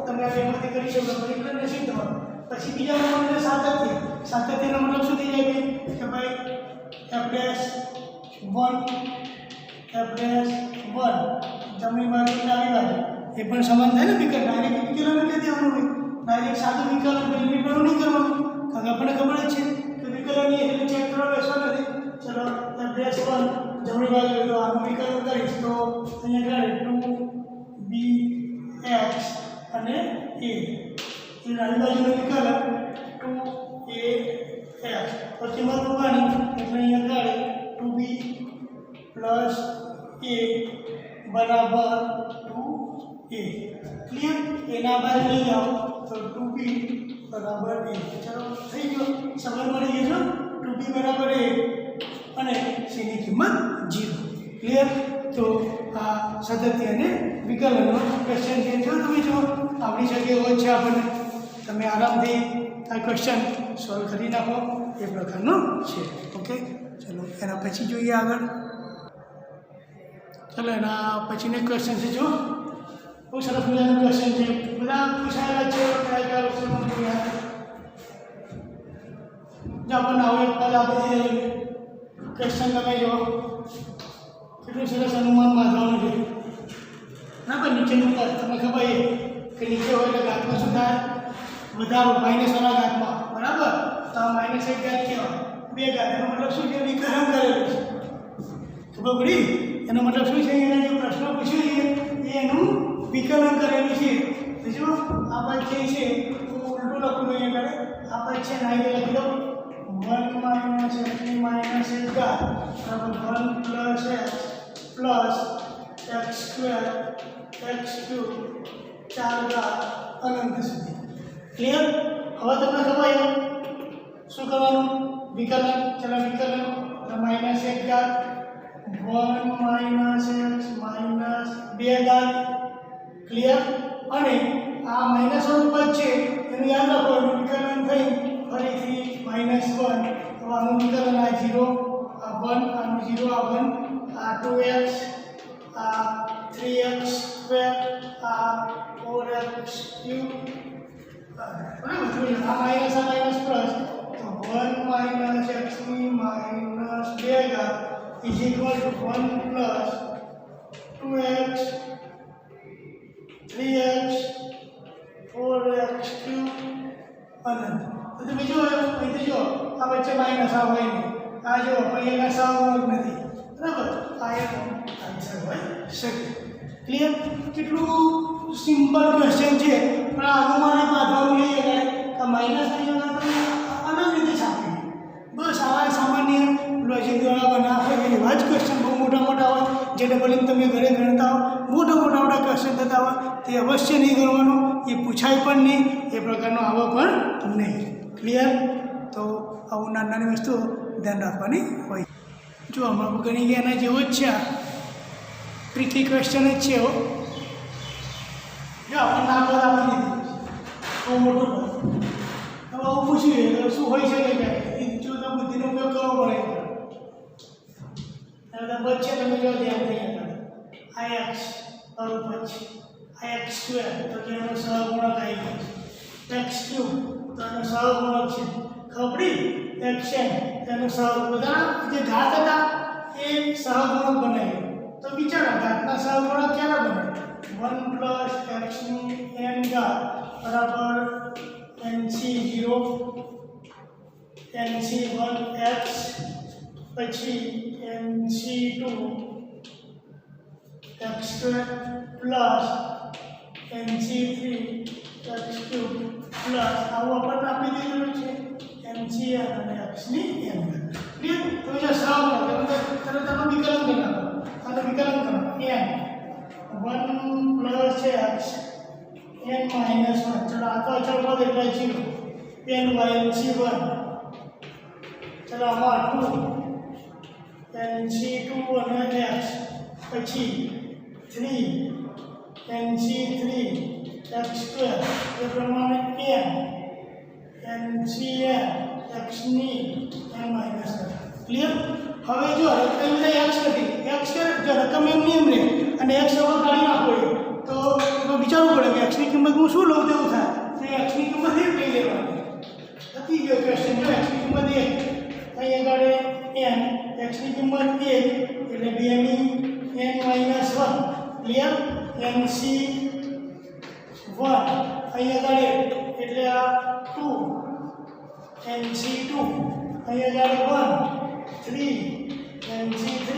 તમે આ બેમાંથી કરી શકો એટલે નસીબ તમારું પછી બીજા નંબરને સાતત્યનો મતલબ શું થઈ જાય કે ભાઈ f ડેશ 1 f ડેશ 1 જમણી બાજુ ડાબી બાજુ એ પણ સમાન થાય ને વિકલન ડાયરેક્ટ વિકલન નથી દેવાનું હોય ડાયરેક્ટ સાદું વિકલન લિમિટ વાળું નહીં કરવાનું કારણ આપણને ખબર જ છે કે વિકલન એટલે ચેક કરવા બેસવા નથી ચલો f ડેશ 1 જમણી બાજુ તો આનું વિકલન કરીશ તો અહીંયા આગળ 2bx અને a એ ડાબી બાજુનું વિકલન 2ax તો કિંમત મૂકવાની એટલે અહીંયા આગળ 2b પ્લસ a બરાબર 2a ક્લિયર એના બહાર લઈ જાઓ તો 2b બરાબર a ચલો થઈ ગયો સમજ મળી ગયો 2b બરાબર a અને c ની કિંમત 0 ક્લિયર તો આ સાતત્ય અને વિકલનનો ક્વેશ્ચન છે જો તમે જો આવડી શકે એવો છે આપણને તમે આરામથી આ ક્વેશ્ચન સોલ્વ કરી નાખો એ પ્રકારનો છે ઓકે ચલો એના પછી જોઈએ આગળ ચલો એના પછીનો ક્વેશ્ચન છે જો બહુ સરસ મજાનો ક્વેશ્ચન છે બધા પૂછાયેલા છે કયા ઓપ્શનમાં જોયા જો આપણને આવો એક પદ આપી દીધેલું ક્વેશ્ચન તમે જો કેટલું સરસ અનુમાન બાંધવાનું છે બરાબર. નીચેનું તમને ખબર છે કે નીચે હોય એટલે ઘાતમાં શું થાય? વધારો માઇનસવાળા ઘાતમાં બરાબર. તો આ માઇનસ એક ઘાત કહેવાય, બે ઘાત. એનો મતલબ શું છે? વિકલન કરેલું છે. ખબર પડી? એનો મતલબ શું છે? એના જે પ્રશ્ન પૂછ્યો છે એ એનું વિકલન કરેલું છે. જો આ પદ છે તો ઉલટું લખવું જોઈએ. આ પદ છે ના એ લખી દો 1 - x ની માઇનસ એક ઘાત બરાબર 1 + x પ્લસ x² x³ 4 ઘાત અનંત સુધી. ક્લિયર? હવે તમને ખબર શું કરવાનું? વિકલન. ચલો વિકલન માઇનસ એક ઘાત 1 - x માઇનસ 2 ઘાત. ક્લિયર? અને આ માઇનસ વાળું પદ છે એનું યાદ રાખો, એનું વિકલન થઈ ફરીથી -1. તો આનું વિકલન આ 0 આ 1 આનું 0 આ 1 આ 2x આ 3x² આ 4x³ બરાબર. આ માઇનસ પ્લસ તો 1 - x ની માઇનસ 2 ઘાત is equal two 1 plus 2x 3x 4x³ અનંત. તો તમે જો અહીં જો આ વચ્ચે માઇનસ આ હોય નહીં, આ જો અહીંયા સહગુણક નથી બરાબર. આ એક આન્સર હોય શકે. ક્લિયર? કેટલું સિમ્પલ ક્વેશ્ચન છે, પણ આ અનુમાને બાંધવાનું લઈએ કે માઇનસ અહીંયા અલગ રીતે છાપીએ. બસ આવા સામાન્ય લોજિક દ્વારા બનાવે એવા જ ક્વેશ્ચન બહુ મોટા મોટા હોય, જે ડબલિંગ તમે ઘરે ગણતા હો, મોટા ક્વેશ્ચન થતા હોય તે અવશ્ય નહીં ગણવાનું. એ પૂછાય પણ નહીં, એ પ્રકારનો આવો પણ નહીં. ક્લિયર? તો આવું નાની વસ્તુ ધ્યાન રાખવાની હોય. જો હમણાં ગણી ગયા એના જેવો જ છે. આ ટ્રિકી ક્વેશ્ચન જ છે. જો આપણને આ પદ આપી દીધું બહુ મોટું પદ, હવે આવું પૂછ્યું તો શું હોઈ શકે? કે જો તમે બુદ્ધિનો ઉપયોગ કરવો પડે. એટલે પદ છે તમે જો ધ્યાન થઈ આ x બરાબર પછી આ x² તો કે એનો સહગુણક આવી ગયો છે, x³ તો એનો સહગુણક છે. ખબરી xn એનો બધા જે ઘાત હતા એ સહગુણક બનાવ્યો. તો વિચારો ઘાતના સહગુણક ક્યારે બને? 1 + x ની n ઘાત બરાબર nc0 nc1x પછી nc2 x² plus nc3 x³ plus આવું આપણને આપી દીધેલું છે mcn અને x ની n. ક્લિયર? તો જે સહગુણક તરત આનું વિકલન કરી નાખો. આનું વિકલન કરો n 1 + x n - 1. ચલો આ તો અચળ પદ એટલે 0 n nc1. ચલો આમાં 2 nc2 અને x પછી 3 nc3 x² એ પ્રમાણે n ncn x ની n - 1. ક્લિયર? હવે જો રકમ x નથી, x કે જો રકમ એમની એમ રહે અને x હવે કાઢી નાખો તો વિચારવું પડે કે x ની કિંમત હું શું લઉં તેવું થાય. તો x ની કિંમત 1 લઈ લેવાની. હતી ગયો ક્વેશ્ચન. જો x ની કિંમત 1 અહીં આગળ n x ની કિંમત 1 એટલે 2 ની n - 1. ક્લિયર? nc1 અહીં આગળ એટલે આ 2 nc2 અહીં આગળ 1 3 nc3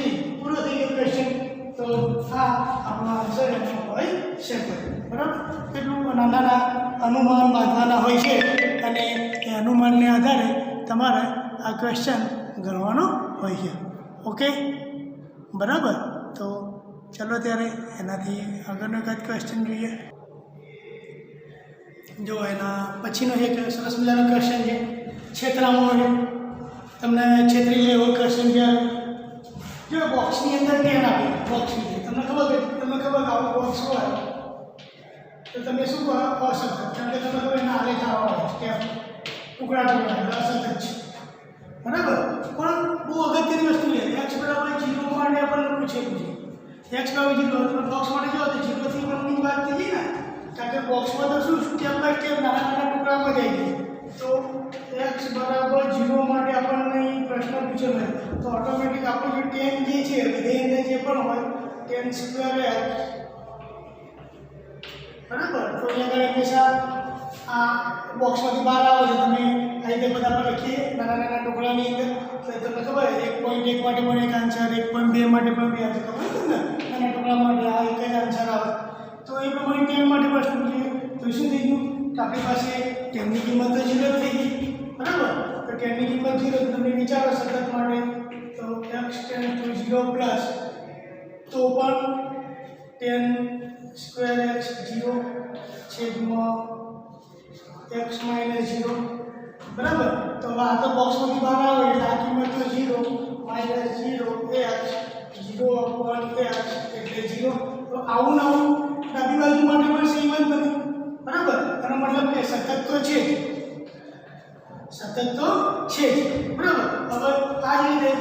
પૂરો થઈ ગયો ક્વેશ્ચન. તો આ આપણો આન્સર હોય શકે. બરાબર? એટલું નાના અનુમાન બાંધવાના હોય છે અને એ અનુમાનને આધારે તમારે આ ક્વેશ્ચન ગણવાનો હોય છે. ઓકે? બરાબર? તો ચલો ત્યારે એનાથી આગળનો એક જ ક્વેશ્ચન જોઈએ. જો એના પછીનો એક સરસ મજાનો ક્વેશ્ચન છે છેતરામણો છે. તમને છેતરી લે એવો ક્વેશ્ચન છે. જો બોક્સની અંદર 10 આપે, બોક્સની તમને ખબર કે આવું બોક્સ હોય તો તમે શું કરો? અસતત. કારણ કે તમે ખબર ના આલેખ આવા હોય સ્ટેપ ટુકડા અસતત છે. બરાબર? પણ બહુ અગત્યની વસ્તુ છે. x = 0 માટે આપણને પૂછેલું છે. x = 0 તમે બોક્સ માટે જો તો 0 થી 1 ની વાત થઈ ને, કારણ કે બોક્સમાં તો શું સ્ટેપ બાય સ્ટેપ નાના ટુકડામાં જાય છે. તો x બરાબર 0 માટે આપણને પ્રશ્ન પૂછેલો છે તો ઓટોમેટિક આપણું જે tan જે છે વિધેયને જે પણ હોય tan સ્ક્વેર x બરાબર તો અહીંયા હંમેશા આ બોક્સમાંથી બહાર આવે છે તમે આ રીતે બધા પર લખીએ નાના નાના ટુકડાની અંદર તો તમને ખબર 1.1 માટે પણ એક આન્સર 1.2 માટે પણ બે આન્સર ખબર છે ને નાના ટુકડા માટે આ એક જ આન્સર આવે તો એ પ્રમાણે tan માટે પ્રશ્ન પૂછીએ તો શું થઈ ગયું તો આપણી પાસે tan ની કિંમત તો 0 થઈ ગઈ બરાબર તો tan ની કિંમત 0 તમે વિચારો સતત માટે તો x → 0 પ્લસ તો પણ tan સ્ક્વેર x 0 છેદમાં x - 0 બરાબર તો આ તો બોક્સમાંથી બહાર આવે એટલે આ કિંમત તો 0 - 0 x 0/x એટલે 0 તો આવું ડાબી બાજુ માટે પણ સેમ જ બને બરાબર એનો મતલબ કે સતત તો છે બરાબર હવે આ રીતે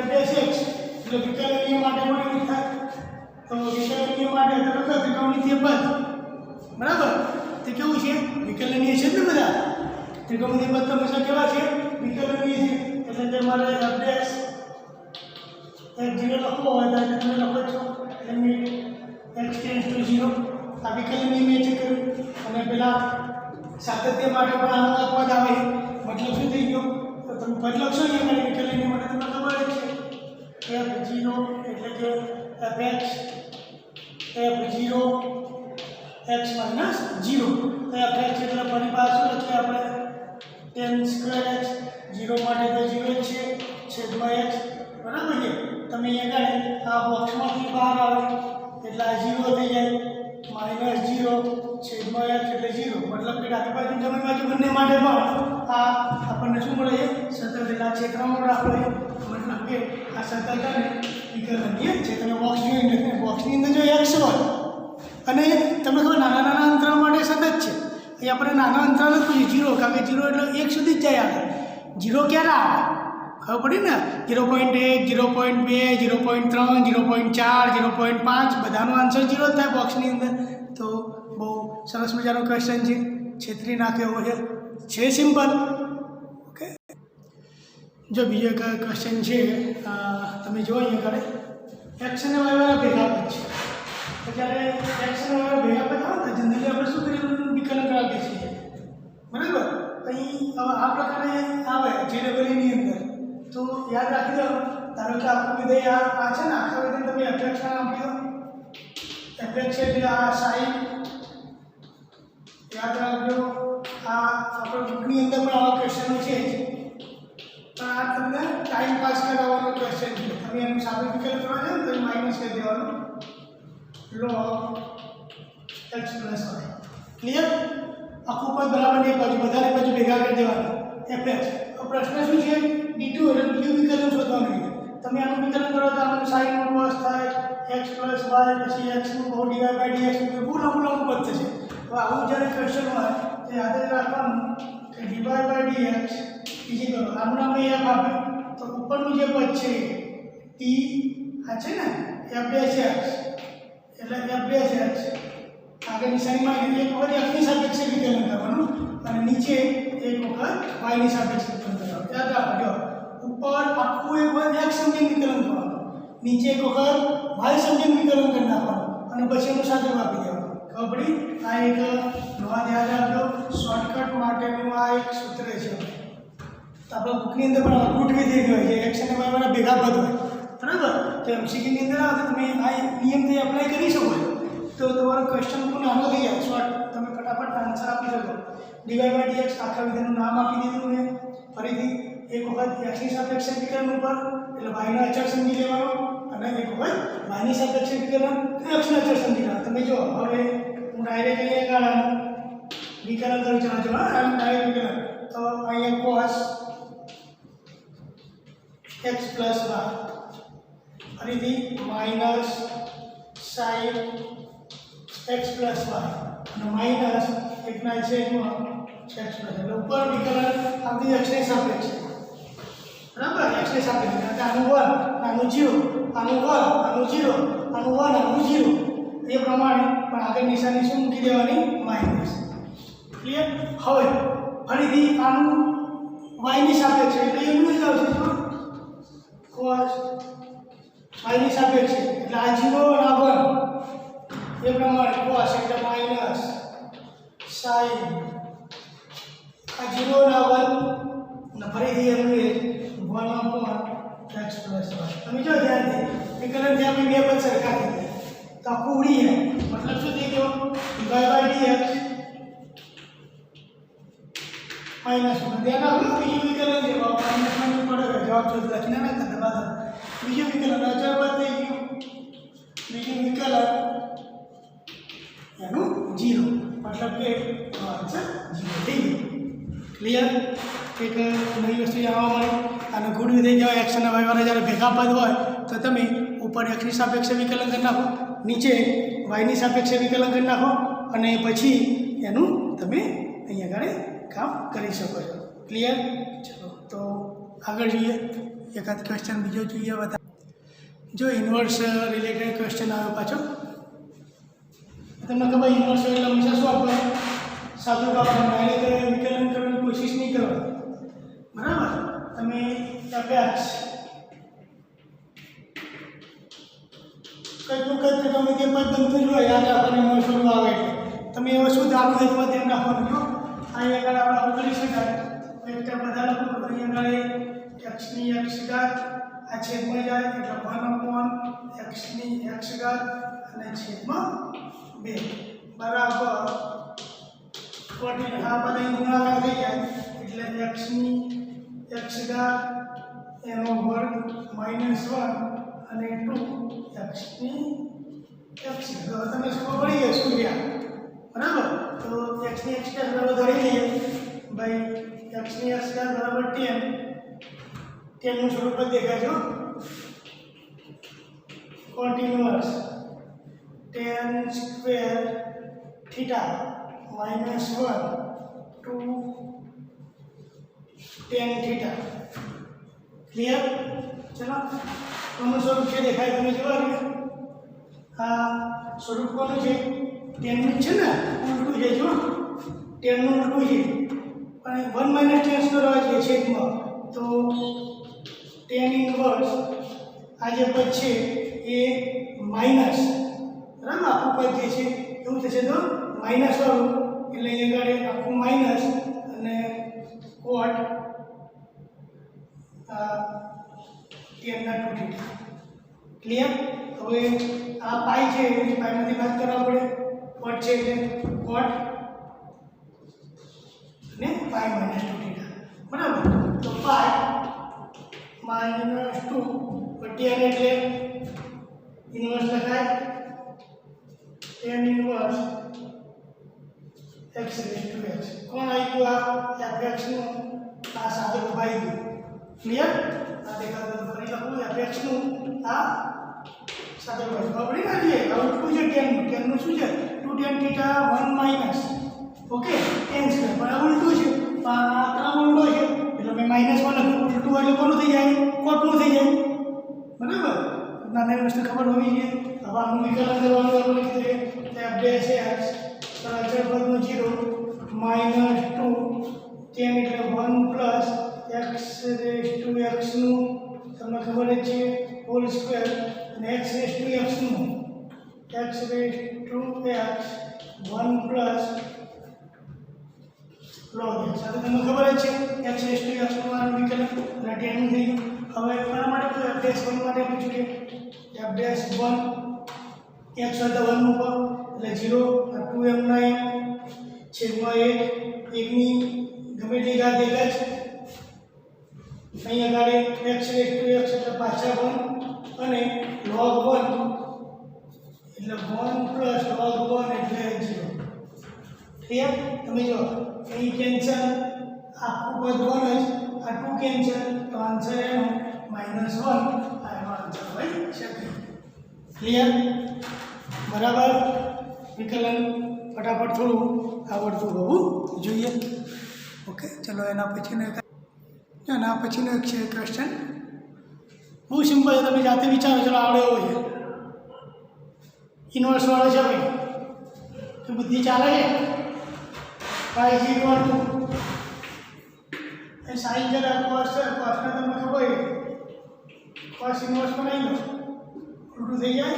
fx એટલે વિકલનીય માટે પણ એવું થાય તો વિકલનીય માટે તમે કહો ત્રિકોણમિતિય પદ બરાબર તે કેવું છે વિકલનીય છે ને બધા ત્રિકોણમિતિય પદ તો હંમેશા કેવા છે વિકલનીય છે એટલે કે મારે fx f0 લખવો હોય તો તમે લખો છો લિમિટ x → 0 આ વિકલનીય મેં છે કર્યું અને પેલા સાતત્ય માટે પણ આનો પદ આવે મતલબ શું થઈ ગયો તો તમે પદ લખશો ને એટલે વિકલનીય માટે તમને ખબર જ છે f0 એટલે કે fx f0 x - 0 તો fx એટલે ફરી પાછું લખીએ આપણે tan સ્ક્વેર x 0 માટે તો 0 જ છે છેદમાં x બરાબર છે તમે અહીંયા આ બોક્સમાંથી બહાર આવે એટલે આ 0 થઈ જાય -0 છેદમાં x એટલે 0 મતલબ કે ડાબી બાજુ જમણી બાજુ બંને માટે પણ આ આપણને શું મળે છે સતત એટલે આ ક્ષેત્રમાં રાખો મતલબ કે આ સતત અને વિકલનીય છે તમે બોક્સ જોઈને બોક્સની અંદર જો x હોય અને તમને ખબર નાના નાના અંતરાલ માટે સતત છે એ આપણે નાના અંતરાલ જ પૂછ્યું 0 કારણ કે 0 એટલે 1 સુધી જ જાય આગળ 0 ક્યારે આવે ખબર પડી ને 0.1 0.2 0.3 0.4 0.5 બધાનો આન્સર 0 જ થાય બોક્સની અંદર તો બહુ સરસ મજાનો ક્વેશ્ચન છે છેતરી નાખે એવો છે સિમ્પલ ઓકે જો બીજો એક ક્વેશ્ચન છે તમે જો અહીંયા કરે x અને y વાળા ભેગા પદ છે તો જ્યારે x અને y વાળા ભેગા પદ આવે તો જનરલી આપણે શું કરીએ વિકલન કરાવીએ છીએ બરાબર અહીં હવે આ પ્રકારે આવે જેડબલની અંદર તો યાદ રાખી દો ધારો કે આપણું વિધેય આ છે ને આખા વિધેય તમે fx નામ આપી દો fx એટલે આ sin યાદ રાખજો આ આપણે બુકની અંદર પણ આવા ક્વેશ્ચનો છે પણ આ તમને ટાઈમ પાસ કરાવવાનો ક્વેશ્ચન છે તમે એનું સાદું વિકલન કરવા જાઓ તો માઇનસ કરી દેવાનું log x + y ક્લિયર આખું પદ બરાબર એક બાજુ બધાને બાજુ ભેગા કરી દેવાના fx પ્રશ્ન શું છે d2 એટલે બીજું વિકલન શોધવાનું છે તમે આનું વિકલન કરો તો આનું sin નું cos થાય x + y પછી x નું બહુ dy/dx નું બહુ લાંબુ પદ થશે તો આવું જ્યારે ક્વેશ્ચન હોય તો યાદ રાખવાનું કે dy/dx આનું નામ f આપે તો ઉપરનું જે પદ છે t આ છે ને f'(x) એટલે f'(x) આગળ નિશાનીમાં એક વખત x ની સાપેક્ષે વિકલન કરવાનું અને નીચે એક વખત y ની સાપેક્ષે વિકલન કરવાનું યાદ રાખજો ઉપર આખું એક વખત x સમજીને વિકલન કરવાનું નીચે એક વખત y સમજીને વિકલન કરી નાખવાનું અને પછી એનું સાદું આપી દેવાનું ખબર પડી આ એક નોંધ યાદ રાખજો શોર્ટકટ માટેનું આ એક સૂત્ર છે તો આપણા બુકની અંદર પણ ગોઠવી થઈ ગયો છે x અને y વાળા ભેગા પદ હોય બરાબર તો MCQની અંદર આવે તો તમે આ નિયમથી એપ્લાય કરી શકો છો તો તમારો ક્વેશ્ચન પણ નાનો થઈ જાય શોર્ટ તમે ફટાફટ આન્સર આપી શકો dy/dx આખા વિધાનનું નામ આપી દીધું મેં ફરીથી એક વખત x ની સાપેક્ષે વિકલન ઉપર એટલે y નો અચળ સમજી લેવાનો અને એક વખત y ની સાપેક્ષે વિકલન x નો અચળ સમજી લેવાનો તમે જો હવે હું ડાયરેક્ટ અહીંયા વિકલન કરું છું જો ડાયરેક્ટ વિકલન તો અહીંયા cos x + y ફરીથી માઇનસ sin x + y અને માઇનસ 1/6 x એટલે ઉપર વિકલન આપણી x ની સાપેક્ષે બરાબર x ની સાપેક્ષે એટલે આનું 1 આનું 0 આનું 1 આનું 0 આનું 1 આનું 0 એ પ્રમાણે પણ આગળ નિશાની શું મૂકી દેવાની માઇનસ ક્લિયર હવે ફરીથી આનું વાયની સાપેક્ષે એટલે એનું જ આવશે જો કોસ વાયની સાપેક્ષે એટલે આ 0 અને આ 1 એ પ્રમાણે કોસ એટલે માઇનસ સાઇન આ 0 અને આ 1 અને ફરીથી એનું એ 1/x + y તમે જો ધ્યાનથી વિકલન જે આપણે બે પદ સરખા થઈ ગયા તો આખું ઉડી જાય મતલબ શું થઈ ગયો dy/dx माइनस में देना होगा बीजू विकलन दे माइनस में पड़ेगा जवाब जो लखना ना करने बाद बीजू विकलन अचर बात है बीजू विकलन यानी 0 मतलब के आंसर 0 થઈ ગયો ક્લિયર એક નવી વસ્તુ જાણવા મળી અને ગુડ વિધેય જો x અને y વાળા જ્યારે ભેગા પદ હોય તો તમે ઉપર x ની સાપેક્ષે વિકલન કરી નાખો નીચે y ની સાપેક્ષે વિકલન કરી નાખો અને પછી એનું તમે અહીંયા આગળ काम કરી શકો છો ક્લિયર ચલો તો આગળ જોઈએ એકાદ ક્વેશ્ચન બીજો જોઈએ બતા જો ઇન્વર્સ રિલેટેડ ક્વેશ્ચન આવ્યો પાછો તમને ખબર ઇન્વર્સ એટલે હંમેશા શું આપણે સાદું કામ ડાયરેક્ટ વિકલન કરવાની કોશિશ નહીં કરવાની બરાબર તમે અભ્યાસ કંઈક તમે તે પદ બનતું જ હોય યાદ રાખવાની ઇન્વર્સનું આવે એટલે તમે એવો શું દાખલો અથવા ધ્યાન રાખવાનું જો અહીં આગળ આપણે કરી શકાય વેક્ટર બધા લખો અહીં આગળ x ની x ઘાત આ છેદમાં જાય એટલે 1/x ની x ઘાત અને છેદમાં 2 બરાબર 14 આ બધા ગુણાકાર થઈ જાય એટલે x ની x ઘાત એનો વર્ગ -1 અને 2 x ની x ઘાત તમે શું પડી ગયા શું ગયા बराबर तो x ની x का बराबर धरी लिए भाई x ની x का बराबर 10 10 નું સ્વરૂપ દેખાય જો cot inverse tan square theta -1 to tan theta clear चलो કોનું સ્વરૂપ છે દેખાય તમે જોવા આ સ્વરૂપ કોનું છે 10 નું છે ને ઉલટું છે જો 10 નું ઉલટું છે પણ 1 - tan કરવા છે છેદમાં તો tan ઇન્વર્સ આ જે પદ છે એ માઈનસ બરાબર આખું પદ જે છે એવું થશે તો માઈનસ વાળું એટલે અહીંયા આગળ આખું માઈનસ અને કોટ tan ના 2 થીટા ક્લિયર હવે આ પાઈ છે એ પાઈમાંથી બાદ કરવા પડે કોટ છે એટલે કોટ ને પાઈ -2 થીટા બરાબર તો પાઈ -2 tan એટલે ઇન્વર્સ લખાય tan ઇન્વર્સ x કોણ આવ્યું આ fx નું આ સાથે ઉભાઈ ગયું ક્લિયર આ દેખાતું ફરી લખું fx નું આ સાથે ઉભાઈ આપણે ના જોઈએ આઉટપુટ છે tan નું શું છે 2 tan theta 1 - okay tan square પણ આ ઉલટું છે આ ત્રણ ઉલટો છે એટલે મેં -1 લખ્યું ઉલટું એટલે કોનું થઈ જાય કોટનું થઈ જાય બરાબર નાની વસ્તુ ખબર હોવી જોઈએ હવે આનું વિકલન કરવાનું આપણે કીધું કે f dash x તો અચળ પદનું 0 -2 tan એટલે 1 + x x નું તમને ખબર જ છે હોલ સ્ક્વેર અને x નું x 1 + log x આ તો તમને ખબર જ છે x નું આનું વિકલન અને tan નું થઈ ગયું હવે એના માટે f dash 1 માટે પૂછ્યું કે f dash 1 x સાથે 1 મૂકો એટલે 0 2m9 છેદમાં 1 ની ગમે તે ઘાત એક જ અહીંયા આગળ x એટલે પાછા 1 અને log 1 એટલે 1 + log 1 એટલે 0 ક્લિયર તમે જો અહીં કેન્સલ આખું પદ 1 જ આ 2 કેન્સલ તો આન્સર એનો -1 આ એનો આન્સર હોય શકે ક્લિયર બરાબર વિકલન ફટાફટ થોડું આવડતું હોવું જોઈએ ઓકે ચલો એના પછીનો એક છે ક્વેશ્ચન બહુ સિમ્પલ છે તમે જાતે વિચારો ચલો આવડે એવો છે ઇન્વર્સ વાળો છે ભાઈ તો બુદ્ધિ ચાલે છે y = साइन जरा cos છે cosને તમને ખબર છે cos ઇન્વર્સ બનાવી લો ઉલટું થઈ જાય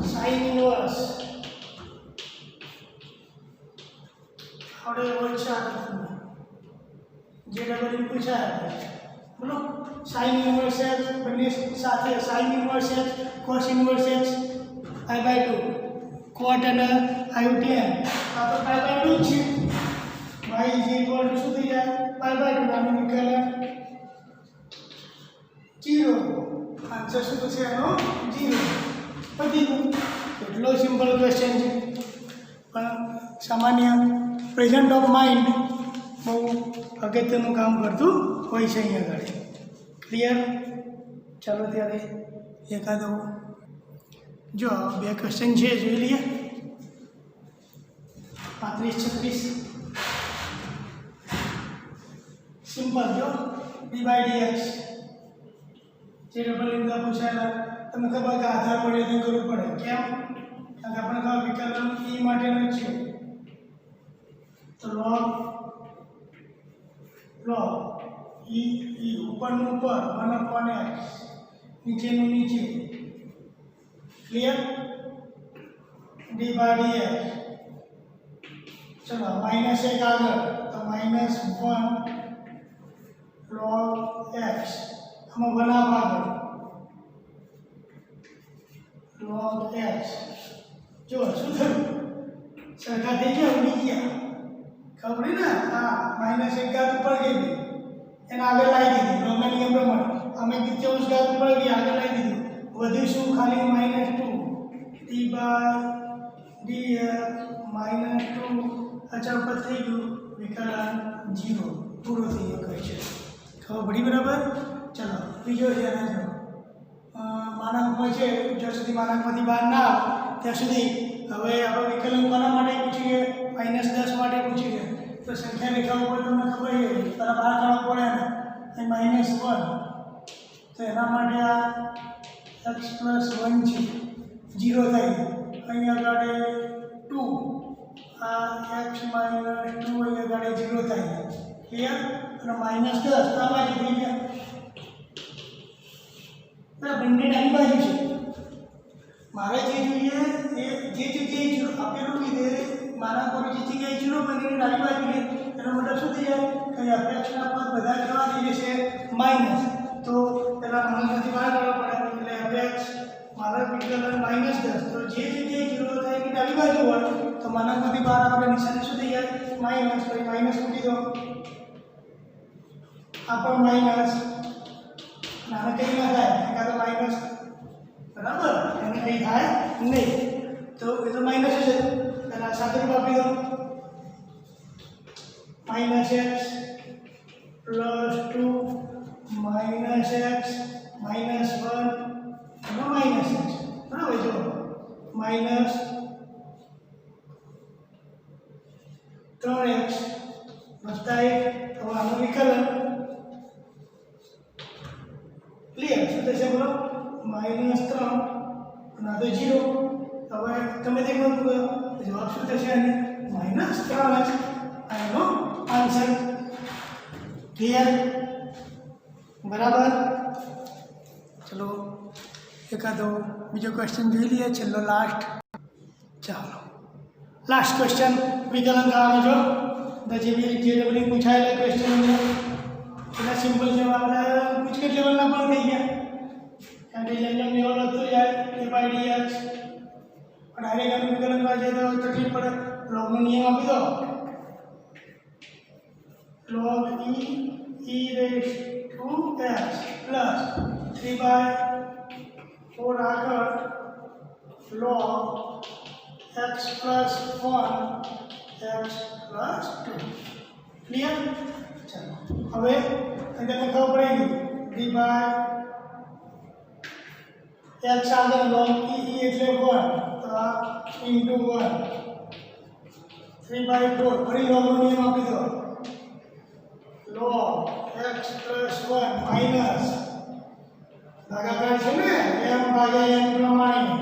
sin ઇન્વર્સ આપણે હોય છે આ જે ડબલ ઇનપુટ છે બોલો sin ઇન્વર્સ x બંને સાથે sin inverse x cos inverse x I/2 cot અને I/tan આ તો I/2 છે y શું થઈ જાય I/2 નાનું વિકલન 0 આન્સર શું થશે એનો 0 પતી ગયું એટલો સિમ્પલ ક્વેશ્ચન છે પણ સામાન્ય પ્રેઝન્ટ ઓફ માઇન્ડ બહુ અગત્યનું કામ કરતું હોય છે અહીંયા આગળ ક્લિયર ચાલો ત્યારે એકાદો જો બે ક્વેશ્ચન છે જોઈ લઈએ 35-36 સિમ્પલ જો d/dx જે ડબલ ઇન્ટરવલ પૂછાયેલા તમને ખબર કે આધાર પડે તો કરવું પડે કેમ કારણ કે આપણે ખબર વિકલન e માટેનો જ છે તો log e ઉપરનું ઉપર 1/x નીચેનું નીચે ક્લિયર d/dx ચલો માઈનસ 1 આગળ તો -1 log x આમાં બનાવ આગળ log x જો શું થયું સરખા થઈ ગયા ઉડી ગયા ખબર ને હા -1 ઘાત ઉપર ગઈ એને આગળ લાવી દીધી લોગના નિયમ પ્રમાણે અમે 23 ઘાત ઉપર ગઈ આગળ લાવી દીધું વધ્યું શું ખાલી -2 d/dx -2 અચળ પદ થઈ ગયું વિકલન 0 પૂરો થઈ ગયો કહે છે ખબર પડી બરાબર ચલો બીજો છે આના જો માનાંકમાં છે જ્યાં સુધી માનાંકમાંથી બહાર ના આવે ત્યાં સુધી હવે આપણે વિકલન કોના માટે પૂછીએ -10 માટે પૂછીએ તો સંખ્યા રેખા ઉપર તમને ખબર છે તારા બહાર કાઢવા પડે ને એ -1 તો એના માટે આ x + 1 છે 0 થાય અહીંયા આગળ 2 આ x - 2 અહીંયા આગળ 0 થાય ક્લિયર અને -10 તો આ બાજુ થઈ ગયા બંને ડાબી બાજુ છે મારે જે જોઈએ એ જે જગ્યાએ આપેલું લીધે મારા પર જે જગ્યાએ 0 બંને ડાબી બાજુ લે એનો મતલબ શું થઈ જાય કે અપેક્ષના પદ બધા કેવા થઈ જશે માઇનસ તો પેલા માઇનસથી બહાર કાઢવા પડે એટલે અપેક્ષ મારા વિકલન -10 તો જે જગ્યાએ 0 થાય એની ડાબી બાજુ હોય તો માનાંકમાંથી બહાર આપણે નિશાની શું થઈ જાય માઇનસ પછી માઇનસ મૂકી દો આ પણ માઇનસ નાના કંઈ ના થાય કાં તો માઇનસ બરાબર એને કંઈ થાય નહીં તો એ તો માઇનસ છે પહેલાં સાથે આપી દો -x + 2 -x -1 અને -x બરાબર જો -3x + 1 તો આનું વિકલન ક્લિયર શું થશે બોલો -3 અને આ તો 0 હવે તમે તે નોંધ કરો જવાબ શું થશે અને -3 જ આનો આન્સર ક્લિયર બરાબર ચલો એકાદો બીજો ક્વેશ્ચન જોઈ લઈએ છેલ્લો લાસ્ટ ચાલો લાસ્ટ ક્વેશ્ચન વિકલન કરવાનું જો જે ડબલી પૂછાયેલા ક્વેશ્ચન એના સિમ્પલ જવાબ પૂછકેટ લેવલના પણ થઈ ગયા કારણ કે જેમ જેમ લેવલ વધતું જાય d/dx ડાયરેક્ટ આનું વિકલન કરવા જાય તો તકલીફ પડે લોગનો નિયમ આપી દો log e raised to x plus 3/4 આગળ log x plus 1 x plus 2 clear ચાલો હવે તમને ખબર પડી ગઈ d/x આગળ log e એટલે 1 તો આ * 1 3/4 ફરી લોગનો નિયમ આપી દો log x plus 1 minus ભાગાકાર છે ને m ભાગ્યા n પ્રમાણે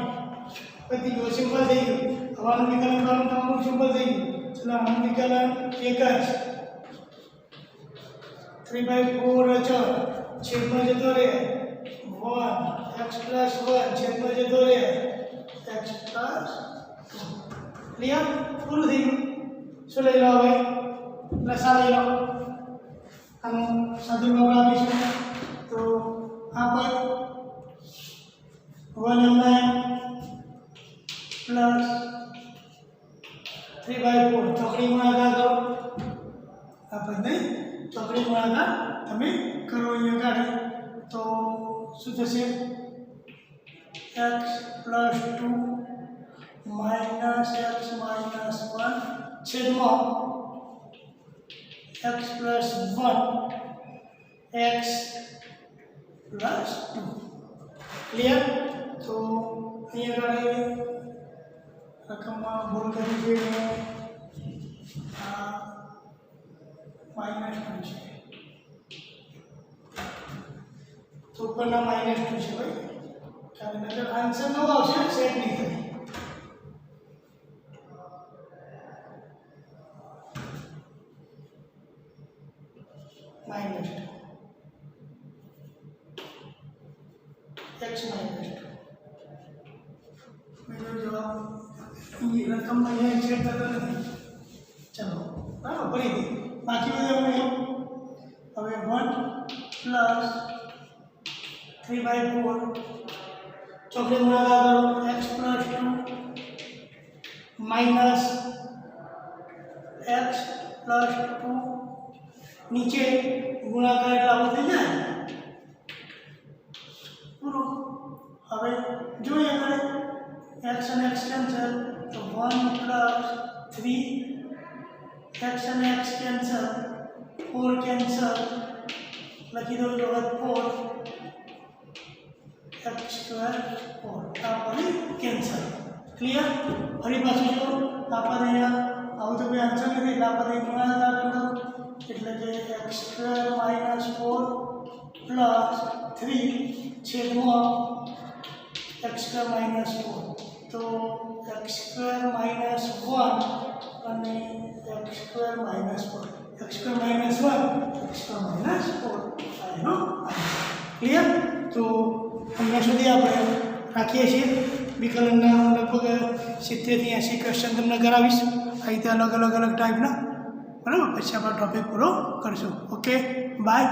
બધી ગયો સિમ્પલ થઈ ગયું હવાનું વિકલન કરવાનું તમારું સિમ્પલ થઈ ગયું. ચલો આનું વિકલન એક જ 3/4 અચળ છેદમાં જતો રહે 1 x + 1 છેદમાં જતો રહે x + 2 ક્લિયર પૂરું થઈ ગયું. શું લઈ લો હવે લસા લઈ લો. આનું સાદું રૂપ આપીશું તો આ પદ 1m પ્લસ 3/4 ચોકડી ગુણાકાર કરો. આ પદ નહીં ચોકડી ગુણાકાર તમે કરો અહીંયા કાઢી તો શું થશે x + 2 માઇનસ x માઇનસ 1 છેદમાં x + 1 x + 2 ક્લિયર. તો અહીંયા આગળ રકમમાં ભૂલ કરી છે આ -2 છે તો ઉપરના -2 છે ભાઈ કારણ કે આન્સર નો આવશે સેટ નહીં થાય. -2 x - 2 मेरा जवाब ये रकम में यहाँ चेक करता नहीं. चलो बराबर भरी दी बाकी બધે આપણે હવે 1 પ્લસ 3/4 ચોકડી ગુણાકાર કરો x + 2 માઇનસ x + 2 નીચે ગુણાકાર એટલે આવું થઈ જાય પૂરું. હવે જોઈએ આપણે x અને x કેન્સલ તો 1 + 3 x અને x કેન્સલ 4 કેન્સલ લખી દો તો 4 x ² 4 આ પદ કેન્સલ. ક્લિયર. ફરી પાછું જો આ પદ અહીંયા આવું તો કોઈ આન્સર નથી એટલે આ પદ ગુણાકાર કરો એટલે કે x ² - 4 પ્લસ 3 છેદમાં x ² - 4 તો x ² - 1 અને x ² - 4 x ² - 1 x ² - 4 આનો ક્લિયર. તો હમણાં સુધી આપણે રાખીએ છીએ વિકલનના લગભગ 70 થી 80 ક્વેશ્ચન તમને કરાવીશ આ રીતે અલગ અલગ ટાઈપના બરાબર. પછી આપણે ટોપિક પૂરો કરીશું. Okay bye.